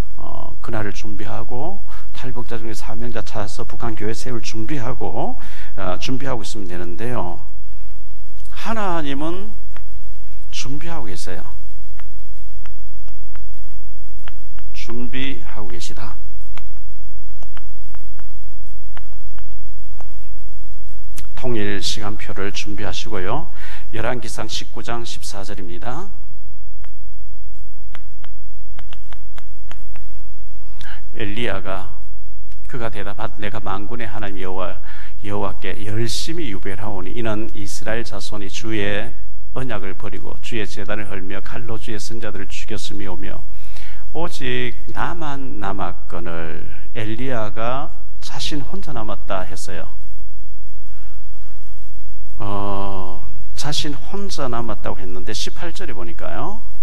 그날을 준비하고 탈북자 중에 사명자 찾아서 북한 교회 세울 준비하고 있으면 되는데요. 하나님은 준비하고 계세요. 준비하고 계시다. 통일 시간표를 준비하시고요. 열왕기상 19장 14절입니다. 엘리야가 그가 대답하되 내가 만군의 하나님 여호와께 열심히 유배하오니 이는 이스라엘 자손이 주의 언약을 버리고 주의 제단을 헐며 칼로 주의 선자들을 죽였음이오며 오직 나만 남았거늘. 엘리야가 자신 혼자 남았다 했어요. 자신 혼자 남았다고 했는데 18절에 보니까요,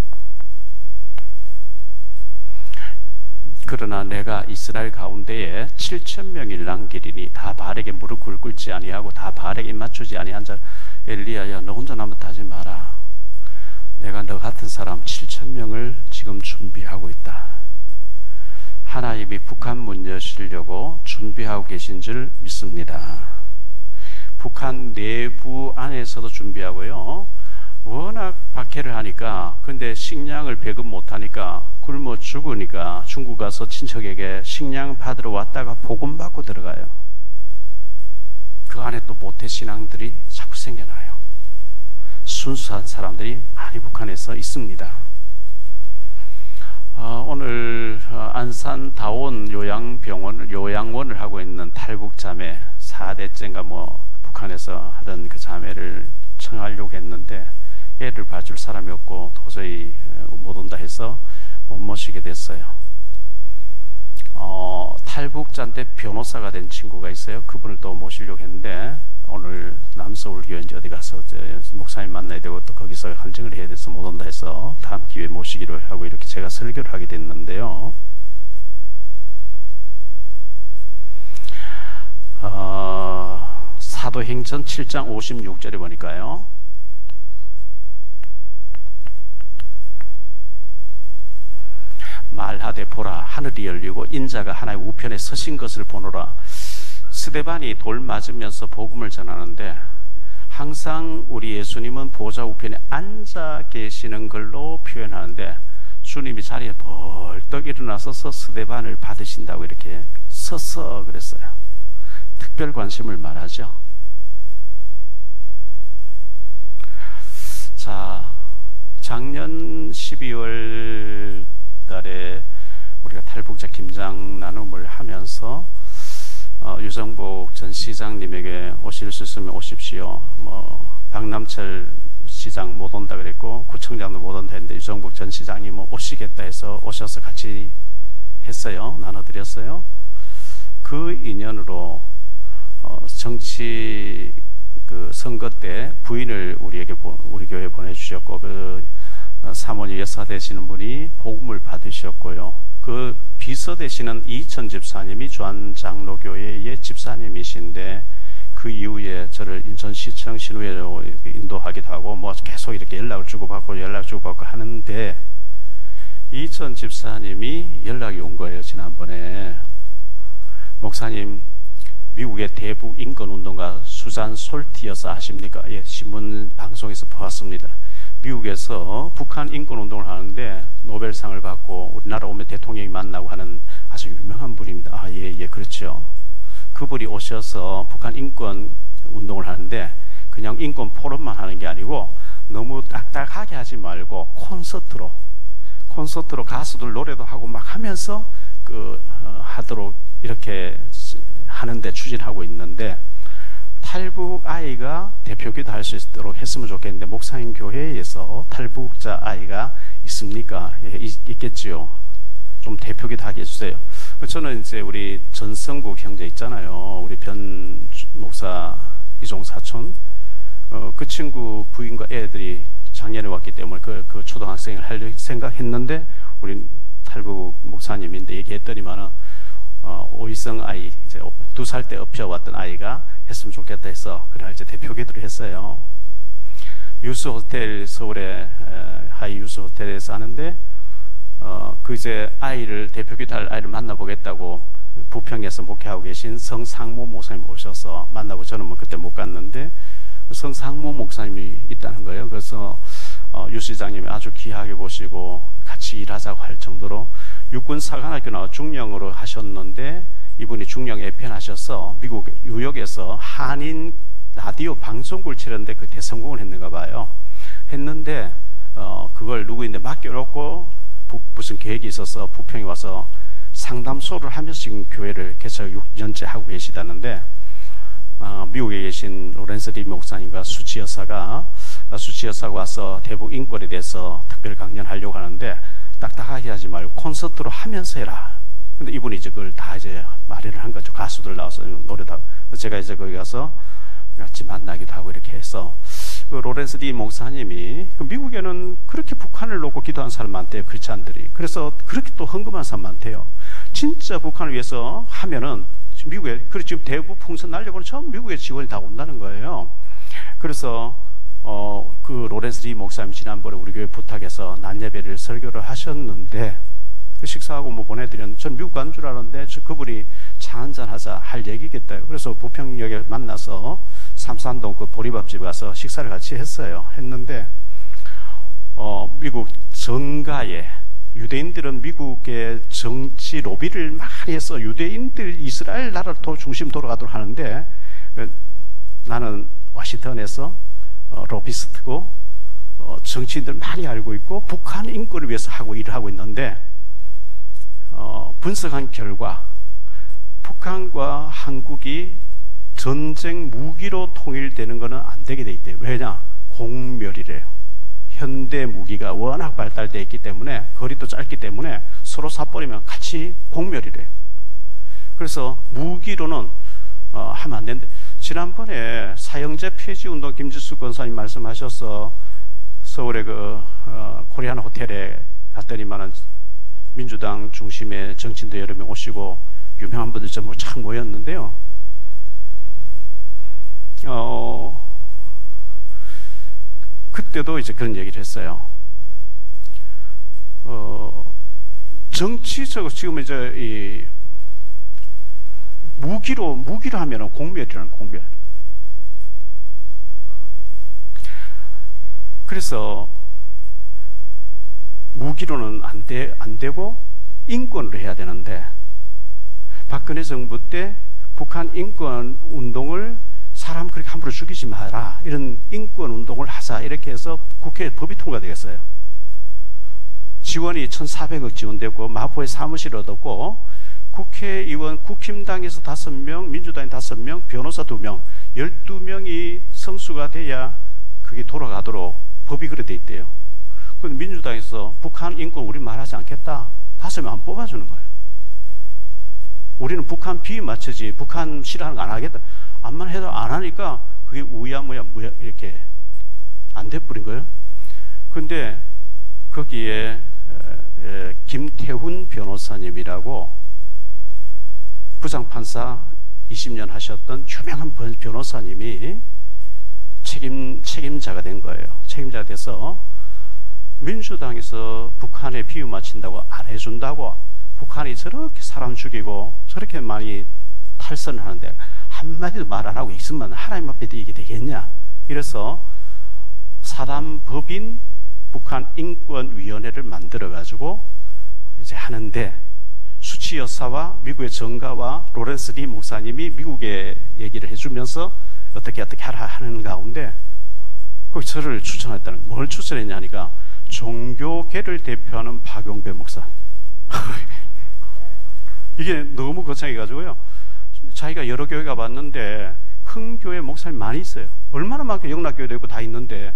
그러나 내가 이스라엘 가운데에 7,000명을 남기리니 다 바알에게 무릎 꿇지 아니하고 다 바알에게 입 맞추지 아니한 자. 엘리야야, 너 혼자 남았다 하지 마라. 내가 너 같은 사람 7,000명을 지금 준비하고 있다. 하나님이 북한 문 여시려고 준비하고 계신 줄 믿습니다. 북한 내부 안에서도 준비하고요, 워낙 박해를 하니까, 근데 식량을 배급 못하니까 굶어 죽으니까 중국 가서 친척에게 식량 받으러 왔다가 복음 받고 들어가요. 그 안에 또 모태신앙들이 자꾸 생겨나요. 순수한 사람들이 많이 북한에서 있습니다. 오늘 안산 다온 요양원을 하고 있는 탈북 자매 4대째인가 북한에서 하던 그 자매를 청하려고 했는데 애를 봐줄 사람이 없고 도저히 못 온다 해서 못 모시게 됐어요. 탈북자인데 변호사가 된 친구가 있어요. 그분을 또 모시려고 했는데 오늘 남서울교회인지 어디 가서 목사님 만나야 되고 또 거기서 한증을 해야 돼서 못 온다 해서 다음 기회에 모시기로 하고 이렇게 제가 설교를 하게 됐는데요. 사도행전 7장 56절에 보니까요, 말하되 보라, 하늘이 열리고 인자가 하나의 우편에 서신 것을 보노라. 스데반이 돌 맞으면서 복음을 전하는데 항상 우리 예수님은 보좌 우편에 앉아 계시는 걸로 표현하는데 주님이 자리에 벌떡 일어나서서 스데반을 받으신다고 이렇게 서서 그랬어요. 특별 관심을 말하죠. 자, 작년 12월 달에 우리가 탈북자 김장 나눔을 하면서 유정복 전 시장님에게 오실 수 있으면 오십시오. 박남철 시장 못 온다 그랬고 구청장도 못 온다 했는데 유정복 전 시장님 오시겠다 해서 오셔서 같이 했어요. 나눠드렸어요. 그 인연으로 정치 그 선거 때 부인을 우리 교회에 보내주셨고 그 사모님 여사 되시는 분이 복음을 받으셨고요. 그 비서 되시는 이천 집사님이 주한장로교회의 집사님이신데 그 이후에 저를 인천시청 신우회로 인도하기도 하고 계속 이렇게 연락을 주고받고 하는데 이천 집사님이 연락이 온 거예요. 지난번에 목사님, 미국의 대북 인권운동가 수잔 솔티어스 아십니까? 예, 신문 방송에서 보았습니다. 미국에서 북한 인권운동을 하는데 노벨상을 받고 우리나라 오면 대통령이 만나고 하는 아주 유명한 분입니다. 아, 예, 그렇죠. 그분이 오셔서 북한 인권운동을 하는데 그냥 인권 포럼만 하는 게 아니고 너무 딱딱하게 하지 말고 콘서트로 가수들 노래도 하고 막 하면서 하도록 이렇게 하는데 추진하고 있는데 탈북 아이가 대표기도 할 수 있도록 했으면 좋겠는데 목사님 교회에서 탈북자 아이가 있습니까? 예, 있겠지요. 좀 대표기도 하게 해주세요. 저는 이제 우리 전성국 형제 있잖아요. 우리 변 목사 이종 사촌 그 친구 부인과 애들이 작년에 왔기 때문에 그 초등학생을 할 생각했는데 우리 탈북 목사님인데 얘기했더니만은 오이성 아이 이제 2살 때 업혀왔던 아이가 했으면 좋겠다 해서 그날 이제 대표기도를 했어요. 유스호텔 서울의 하이 유스호텔에서 하는데 그 이제 대표기도 할 아이를 만나보겠다고 부평에서 목회하고 계신 성상모 목사님 오셔서 만나고 저는 그때 못 갔는데 성상모 목사님이 있다는 거예요. 그래서 유 시장님이 아주 귀하게 보시고 같이 일하자고 할 정도로 육군사관학교 나와 중령으로 하셨는데 이분이 중령 애편하셔서 미국 뉴욕에서 한인 라디오 방송국을 치렀는데 그 대성공을 했는가 봐요. 했는데 그걸 누구인데 맡겨놓고 무슨 계획이 있어서 부평에 와서 상담소를 하면서 지금 교회를 개척 6년째 하고 계시다는데, 미국에 계신 로렌스 리 목사님과 수치 여사가 와서 대북 인권에 대해서 특별 강연하려고 하는데, 딱딱하게 하지 말고 콘서트로 하면서 해라. 근데 이분이 이제 그걸 다 이제 마련을 한 거죠. 가수들 나와서 노래도 하고. 제가 이제 거기 가서 같이 만나기도 하고 이렇게 해서, 그 로렌스 리 목사님이 그 미국에는 그렇게 북한을 놓고 기도하는 사람 많대요. 크리스찬들이. 그래서 그렇게 또 헌금하는 사람 많대요. 진짜 북한을 위해서 하면은 미국에, 그리고 지금 대북 풍선 날려고는 처음 미국에 지원이 다 온다는 거예요. 그래서 그 로렌스 리 목사님 지난번에 우리 교회 부탁해서 낮 예배를 설교를 하셨는데, 그 식사하고 뭐 보내드렸는데, 전 미국 간 줄 알았는데 그분이 차 한잔 하자 할 얘기겠다. 그래서 부평역에 만나서 삼산동 그 보리밥집 가서 식사를 같이 했는데, 미국 정가에 유대인들은 미국의 정치 로비를 많이 해서 유대인들 이스라엘 나라를 중심 돌아가도록 하는데, 나는 워싱턴에서 로비스트고 정치인들 많이 알고 있고 북한 인권을 위해서 일을 하고 있는데, 분석한 결과 북한과 한국이 전쟁 무기로 통일되는 것은 안 되게 돼 있대요. 왜냐? 공멸이래요. 현대 무기가 워낙 발달되어 있기 때문에, 거리도 짧기 때문에 서로 쏴버리면 같이 공멸이래요. 그래서 무기로는 하면 안 되는데, 지난번에 사형제 폐지 운동 김지수 권사님 말씀하셔서 서울의 그 코리안 호텔에 갔더니만은 민주당 중심의 정치인들 여러 명 오시고 유명한 분들 전부 착 모였는데요. 그때도 이제 그런 얘기를 했어요. 정치적으로 지금 이제 이 무기로 하면은 공멸이라는 공멸. 그래서 무기로는 안 되고 인권으로 해야 되는데, 박근혜 정부 때 북한 인권 운동을 사람 그렇게 함부로 죽이지 마라, 이런 인권 운동을 하자 이렇게 해서 국회에 법이 통과되었어요. 지원이 1,400억 지원되고 마포에 사무실 얻었고, 국회의원 국힘당에서 5명, 민주당에 5명, 변호사 2명, 12명이 성수가 돼야 그게 돌아가도록 법이 그래 돼 있대요. 근데 민주당에서 북한 인권 우리 말하지 않겠다, 5명 안 뽑아주는 거예요. 우리는 북한 비위 맞추지 북한 싫어하는 거 안 하겠다, 안만 해도 안 하니까 그게 우야무야 이렇게 안 돼버린 거예요. 근데 거기에 김태훈 변호사님이라고 부장판사 20년 하셨던 유명한 변호사님이 책임자가 된 거예요. 책임자가 돼서 민주당에서 북한에 비유 맞춘다고 안 해준다고, 북한이 저렇게 사람 죽이고 저렇게 많이 탈선을 하는데 한마디도 말 안 하고 있으면 하나님 앞에 이게 되겠냐. 이래서 사단법인 북한인권위원회를 만들어가지고 이제 하는데, 수치 여사와 미국의 정가와 로렌스 리 목사님이 미국에 얘기를 해주면서 어떻게 하라 하는 가운데 거기 저를 추천했다는, 뭘 추천했냐니까 종교계를 대표하는 박용배 목사. 이게 너무 거창해가지고요. 자기가 여러 교회 가봤는데 큰 교회 목사님 많이 있어요. 얼마나 많게 영락교회도 있고 다 있는데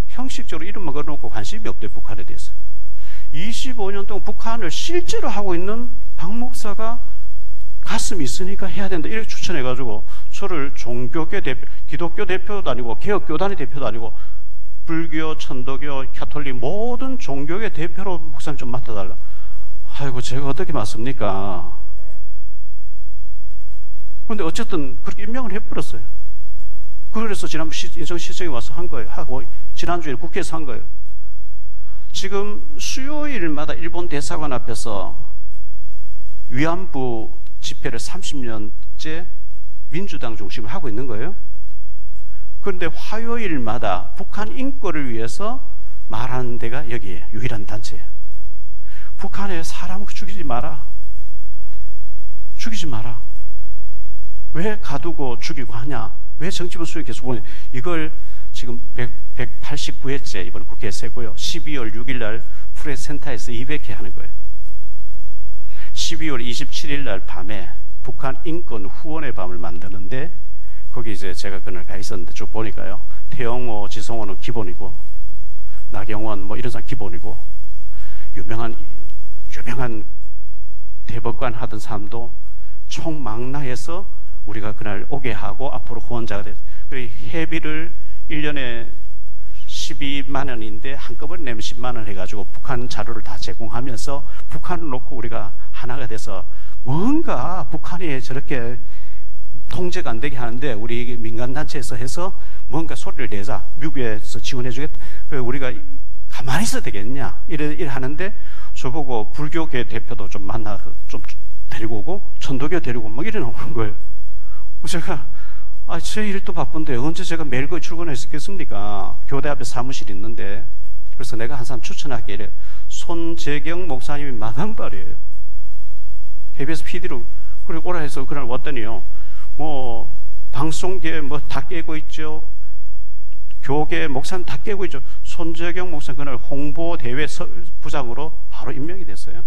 형식적으로 이름만 걸어놓고 관심이 없대요, 북한에 대해서. 25년 동안 북한을 실제로 하고 있는 박 목사가 가슴이 있으니까 해야 된다 이렇게 추천해가지고 저를 종교계 대표, 기독교 대표도 아니고 개혁교단의 대표도 아니고 불교, 천도교, 가톨릭 모든 종교계 대표로 목사님 좀 맡아달라. 아이고 제가 어떻게 맡습니까? 그런데 어쨌든 그렇게 임명을 해버렸어요. 그래서 지난번 인성시청에 와서 한 거예요. 하고 지난주에 국회에서 한 거예요. 지금 수요일마다 일본 대사관 앞에서 위안부 집회를 30년째 민주당 중심으로 하고 있는 거예요. 그런데 화요일마다 북한 인권을 위해서 말하는 데가 여기에요. 유일한 단체예요. 북한에 사람 죽이지 마라. 죽이지 마라. 왜 가두고 죽이고 하냐? 왜 정치부 수익 계속 보냐? 이걸 지금 189회째 이번 국회에서 했고요. 12월 6일 날 프레스센터에서 200회 하는 거예요. 12월 27일 날 밤에 북한 인권 후원의 밤을 만드는데, 거기 이제 제가 그날 가 있었는데 쭉 보니까요, 태영호, 지성호는 기본이고, 나경원 뭐 이런 사람 기본이고, 유명한 대법관 하던 사람도 총망라해서 우리가 그날 오게 하고 앞으로 후원자가 됐어요. 그리고 회비를 1년에 12만 원인데 한꺼번에 내면 10만 원 해가지고 북한 자료를 다 제공하면서 북한을 놓고 우리가 하나가 돼서, 뭔가 북한이 저렇게 통제가 안 되게 하는데 우리 민간단체에서 해서 뭔가 소리를 내자, 미국에서 지원해 주겠다, 우리가 가만히 있어야 되겠냐, 이래 하는데, 저보고 불교계 대표도 좀 만나서 좀 데리고 오고 천도교 데리고 막 이래 나오는 거예요. 제가 제 일도 바쁜데 언제 제가 매일 거기 출근했겠습니까? 교대 앞에 사무실 있는데. 그래서 내가 한 사람 추천할게 이래. 손재경 목사님이 마당발이에요. KBS PD로 그래 오라 해서 그날 왔더니요, 뭐 방송계 뭐 다 깨고 있죠, 교계 목사님 다 깨고 있죠. 손재경 목사님 그날 홍보대회 부장으로 바로 임명이 됐어요.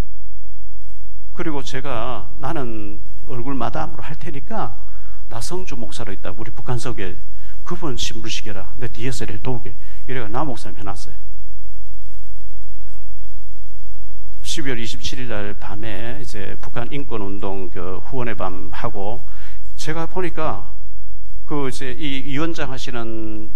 그리고 제가, 나는 얼굴 마담으로 할 테니까 나성주 목사로 있다, 우리 북한 석에 그분 신부시켜라, 내 뒤에서 이렇게 도우게, 이래가 나 목사님 해놨어요. 12월 27일 날 밤에 이제 북한 인권운동 그 후원의 밤 하고, 제가 보니까 그 이제 이 위원장 하시는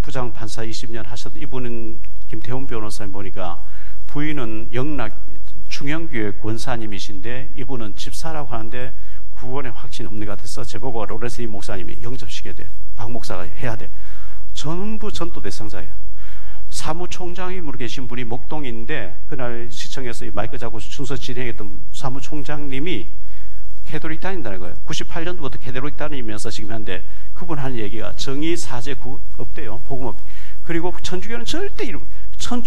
부장판사 20년 하셨던 이분은 김태훈 변호사님 보니까 부인은 영락 충영교회 권사님이신데 이분은 집사라고 하는데 구원의 확신이 없는 것 같아서 제보고 로레스이 목사님이 영접시켜야 돼, 박 목사가 해야 돼. 전부 전도 대상자예요. 사무총장님으로 계신 분이 목동인데 그날 시청에서 마이크 잡고 순서 진행했던 사무총장님이 캐톨릭 다닌다는 거예요. 98년도부터 캐톨릭 다니면서 지금 한데, 그분 하는 얘기가 정의 사제 없대요, 복음 없. 그리고 천주교는 절대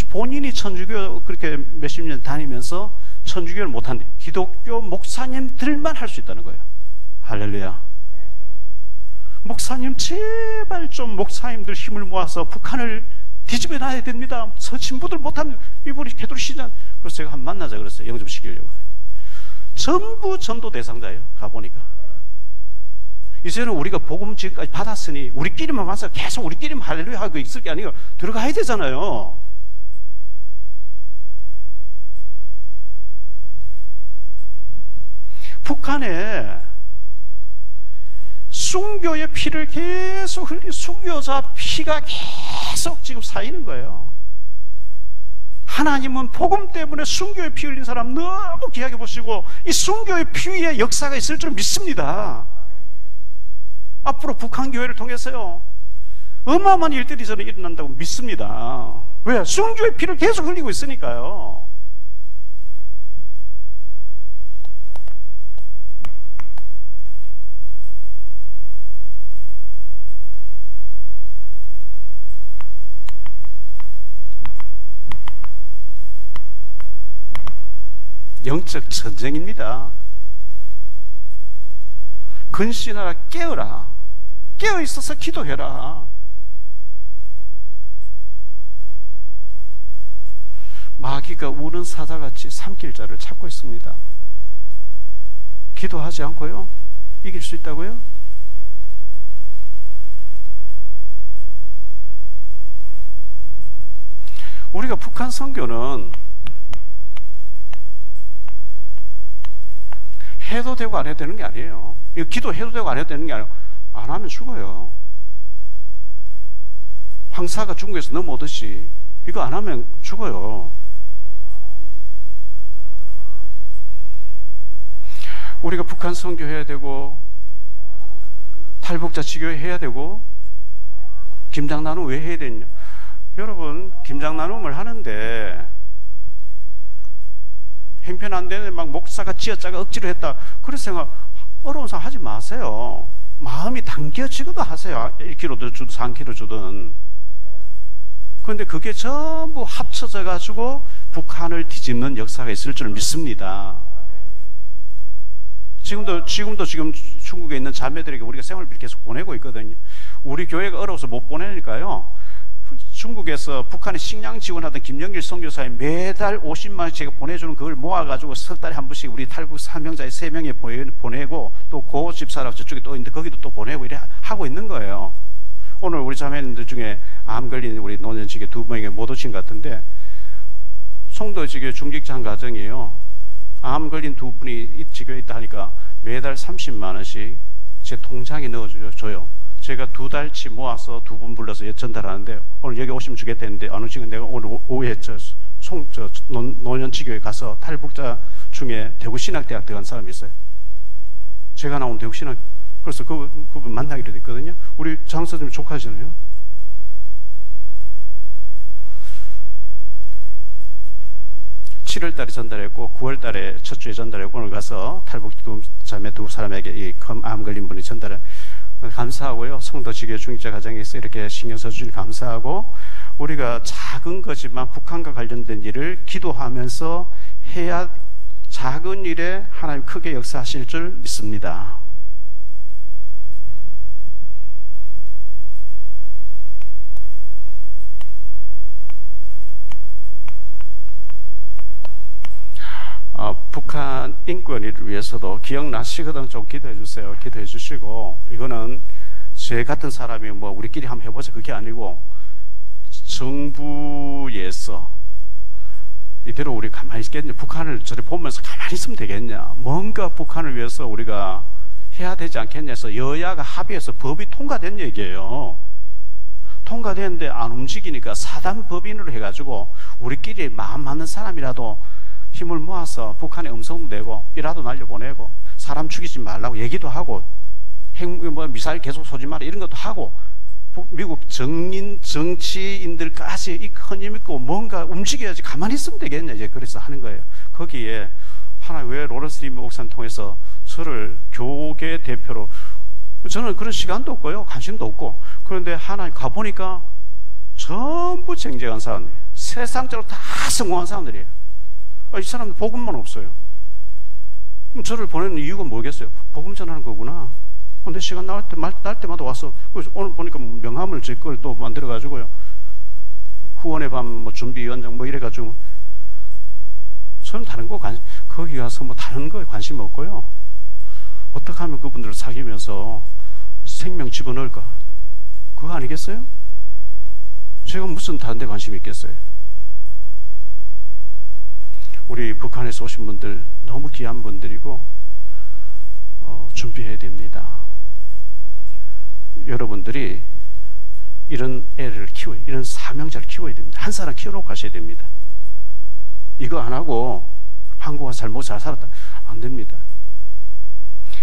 본인이 천주교 그렇게 몇십 년 다니면서 천주교를 못한대. 기독교 목사님들만 할 수 있다는 거예요. 할렐루야. 목사님 제발 좀 목사님들 힘을 모아서 북한을 뒤집어 놔야 됩니다. 신부들 못하면 이분이 캐톨릭이잖아. 그래서 제가 한번 만나자 그랬어요, 영접시키려고. 전부 전도 대상자예요. 가보니까 이제는 우리가 복음 지금까지 받았으니 우리끼리만 와서 계속 우리끼리만 할렐루야 하고 있을 게 아니고 들어가야 되잖아요. 북한에 순교의 피를 계속 흘리, 순교자 피가 계속 지금 쌓이는 거예요. 하나님은 복음 때문에 순교의 피 흘린 사람 너무 귀하게 보시고 이 순교의 피의 역사가 있을 줄 믿습니다. 앞으로 북한 교회를 통해서요, 어마어마한 일들이 저는 일어난다고 믿습니다. 왜? 순교의 피를 계속 흘리고 있으니까요. 영적 전쟁입니다. 근신하라, 깨어라. 깨어 있어서 기도해라. 마귀가 우는 사자같이 삼킬 자를 찾고 있습니다. 기도하지 않고요, 이길 수 있다고요? 우리가 북한 선교는 해도 되고 안 해도 되는 게 아니에요. 이거 기도해도 되고 안 해도 되는 게 아니에요. 안 하면 죽어요. 황사가 중국에서 넘어오듯이 이거 안 하면 죽어요. 우리가 북한 선교해야 되고 탈북자 치료해야 되고 김장 나눔 왜 해야 되냐? 여러분, 김장 나눔을 하는데 행편 안 되는데 막 목사가 쥐어짜가 억지로 했다, 그런 생각 어려운 생각 하지 마세요. 마음이 당겨지거든 하세요. 1kg 주든 3kg 주든. 그런데 그게 전부 합쳐져 가지고 북한을 뒤집는 역사가 있을 줄 믿습니다. 지금 중국에 있는 자매들에게 우리가 생활비를 계속 보내고 있거든요. 우리 교회가 어려워서 못 보내니까요, 중국에서 북한에 식량 지원하던 김영길 선교사에 매달 50만 원씩 보내주는 그걸 모아가지고 석 달에 한 번씩 우리 탈북 사명자의 3명에 보내고 또 고 집사라고 저쪽에 또 있는데 거기도 또 보내고 이래 하고 있는 거예요. 오늘 우리 자매님들 중에 암 걸린 우리 노년직에 2명이 못 오신 것 같은데 송도지교 중직장 가정이에요. 암 걸린 2분이 지교에 있다 하니까 매달 30만 원씩 제 통장에 넣어줘요. 제가 2달치 모아서 2분 불러서 전달하는데 오늘 여기 오시면 주겠다는데 안 오시면 내가 오늘 오후에 노년지교에 가서 탈북자 중에 대구신학대학 들어간 사람이 있어요. 제가 나온 대구신학, 그래서 그분 만나기로 됐거든요. 우리 장사님 조카시잖아요. (7월달에) 전달했고 9월달에 첫 주에 전달했고 오늘 가서 탈북 자매 2사람에게 이 암 걸린 분이 전달을 감사하고요. 성도지교 중직자 가정에서 이렇게 신경 써주니 감사하고 우리가 작은 거지만 북한과 관련된 일을 기도하면서 해야 작은 일에 하나님 크게 역사하실 줄 믿습니다. 북한 인권을 위해서도 기억나시거든 좀 기도해 주세요. 기도해 주시고 이거는 제 같은 사람이 뭐 우리끼리 한번 해보자 그게 아니고 정부에서 이대로 우리 가만히 있겠냐, 북한을 저리 보면서 가만히 있으면 되겠냐, 뭔가 북한을 위해서 우리가 해야 되지 않겠냐 해서 여야가 합의해서 법이 통과된 얘기예요. 통과됐는데 안 움직이니까 사단법인으로 해가지고 우리끼리 마음 맞는 사람이라도 힘을 모아서 북한에 음성도 내고 이라도 날려보내고 사람 죽이지 말라고 얘기도 하고 미사일 계속 쏘지 마라 이런 것도 하고 미국 정치인들까지 이 큰 힘 있고 뭔가 움직여야지 가만히 있으면 되겠냐 이제 그래서 하는 거예요. 거기에 하나 왜 로런스 리 목사님 통해서 저를 교계 대표로, 저는 그런 시간도 없고요 관심도 없고, 그런데 하나 가보니까 전부 쟁쟁한 사람들이에요. 세상적으로 다 성공한 사람들이에요. 이 사람들 복음만 없어요. 그럼 저를 보내는 이유가 뭐겠어요? 복음 전하는 거구나. 근데 시간 날 때마다 와서, 오늘 보니까 명함을 제 걸 또 만들어가지고요. 후원의 밤 뭐 준비위원장 뭐 이래가지고, 저는 다른 거 거기 가서 뭐 다른 거에 관심 없고요. 어떻게 하면 그분들을 사귀면서 생명 집어넣을까? 그거 아니겠어요? 제가 무슨 다른 데 관심이 있겠어요? 우리 북한에서 오신 분들 너무 귀한 분들이고 준비해야 됩니다. 여러분들이 이런 애를 키워야, 이런 사명자를 키워야 됩니다. 한 사람 키워놓고 가셔야 됩니다. 이거 안 하고 한국화 잘못 잘 살았다 안 됩니다.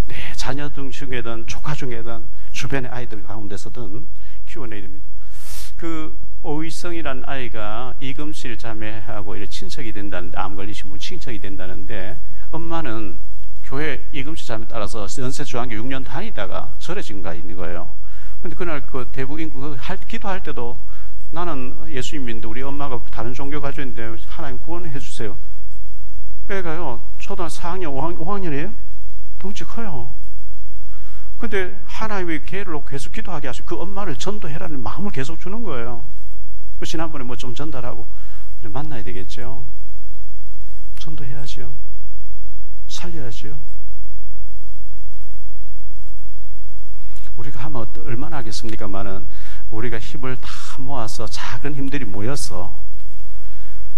내 자녀 중에든 조카 중에든 주변의 아이들 가운데서든 키워내야 됩니다. 그 오이성이라는 아이가 이금실 자매하고 이렇게 친척이 된다는데, 암 걸리신 분 친척이 된다는데, 엄마는 교회 이금실 자매 따라서 연세중앙교 6년 다니다가 절에 지금 가 있는 거예요. 근데 그날 그 대북 인구 기도할 때도 나는 예수님인데 우리 엄마가 다른 종교 가지고 있는데 하나님 구원해 주세요. 애가요 초등학교 4학년 5학년이에요. 덩치 커요. 근데 하나님이 걔를 놓고 계속 기도하게 하시고 그 엄마를 전도해라는 마음을 계속 주는 거예요. 지난번에 뭐 좀 전달하고 이제 만나야 되겠죠. 전도해야죠. 살려야죠. 우리가 하면 얼마나 하겠습니까만은 우리가 힘을 다 모아서 작은 힘들이 모여서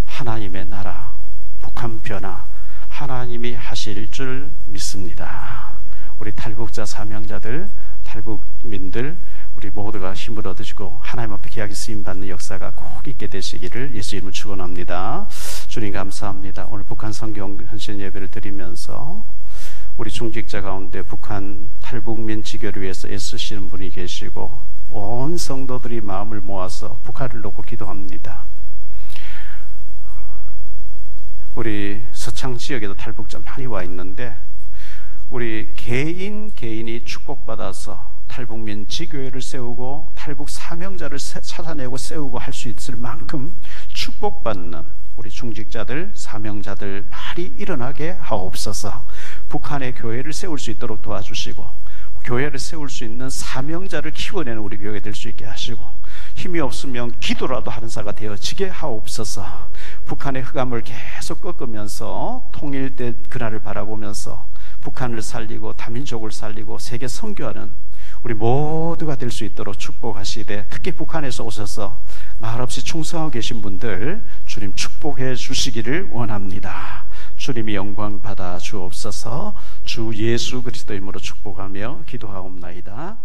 하나님의 나라, 북한 변화 하나님이 하실 줄 믿습니다. 우리 탈북자 사명자들, 탈북민들 우리 모두가 힘을 얻으시고 하나님 앞에 귀하게 쓰임받는 역사가 꼭 있게 되시기를 예수 이름으로 축원합니다. 주님 감사합니다. 오늘 북한 성경 헌신 예배를 드리면서 우리 중직자 가운데 북한 탈북민 지교를 위해서 애쓰시는 분이 계시고 온 성도들이 마음을 모아서 북한을 놓고 기도합니다. 우리 서창 지역에도 탈북자 많이 와 있는데 우리 개인이 축복받아서 탈북민 지교회를 세우고 탈북 사명자를 찾아내고 세우고 할 수 있을 만큼 축복받는 우리 중직자들, 사명자들 많이 일어나게 하옵소서. 북한의 교회를 세울 수 있도록 도와주시고 교회를 세울 수 있는 사명자를 키워내는 우리 교회가 될 수 있게 하시고 힘이 없으면 기도라도 하는 자가 되어지게 하옵소서. 북한의 흑암을 계속 꺾으면서 통일된 그날을 바라보면서 북한을 살리고 다민족을 살리고 세계 선교하는 우리 모두가 될 수 있도록 축복하시되, 특히 북한에서 오셔서 말없이 충성하고 계신 분들 주님 축복해 주시기를 원합니다. 주님이 영광 받아 주옵소서. 주 예수 그리스도 이름으로 축복하며 기도하옵나이다.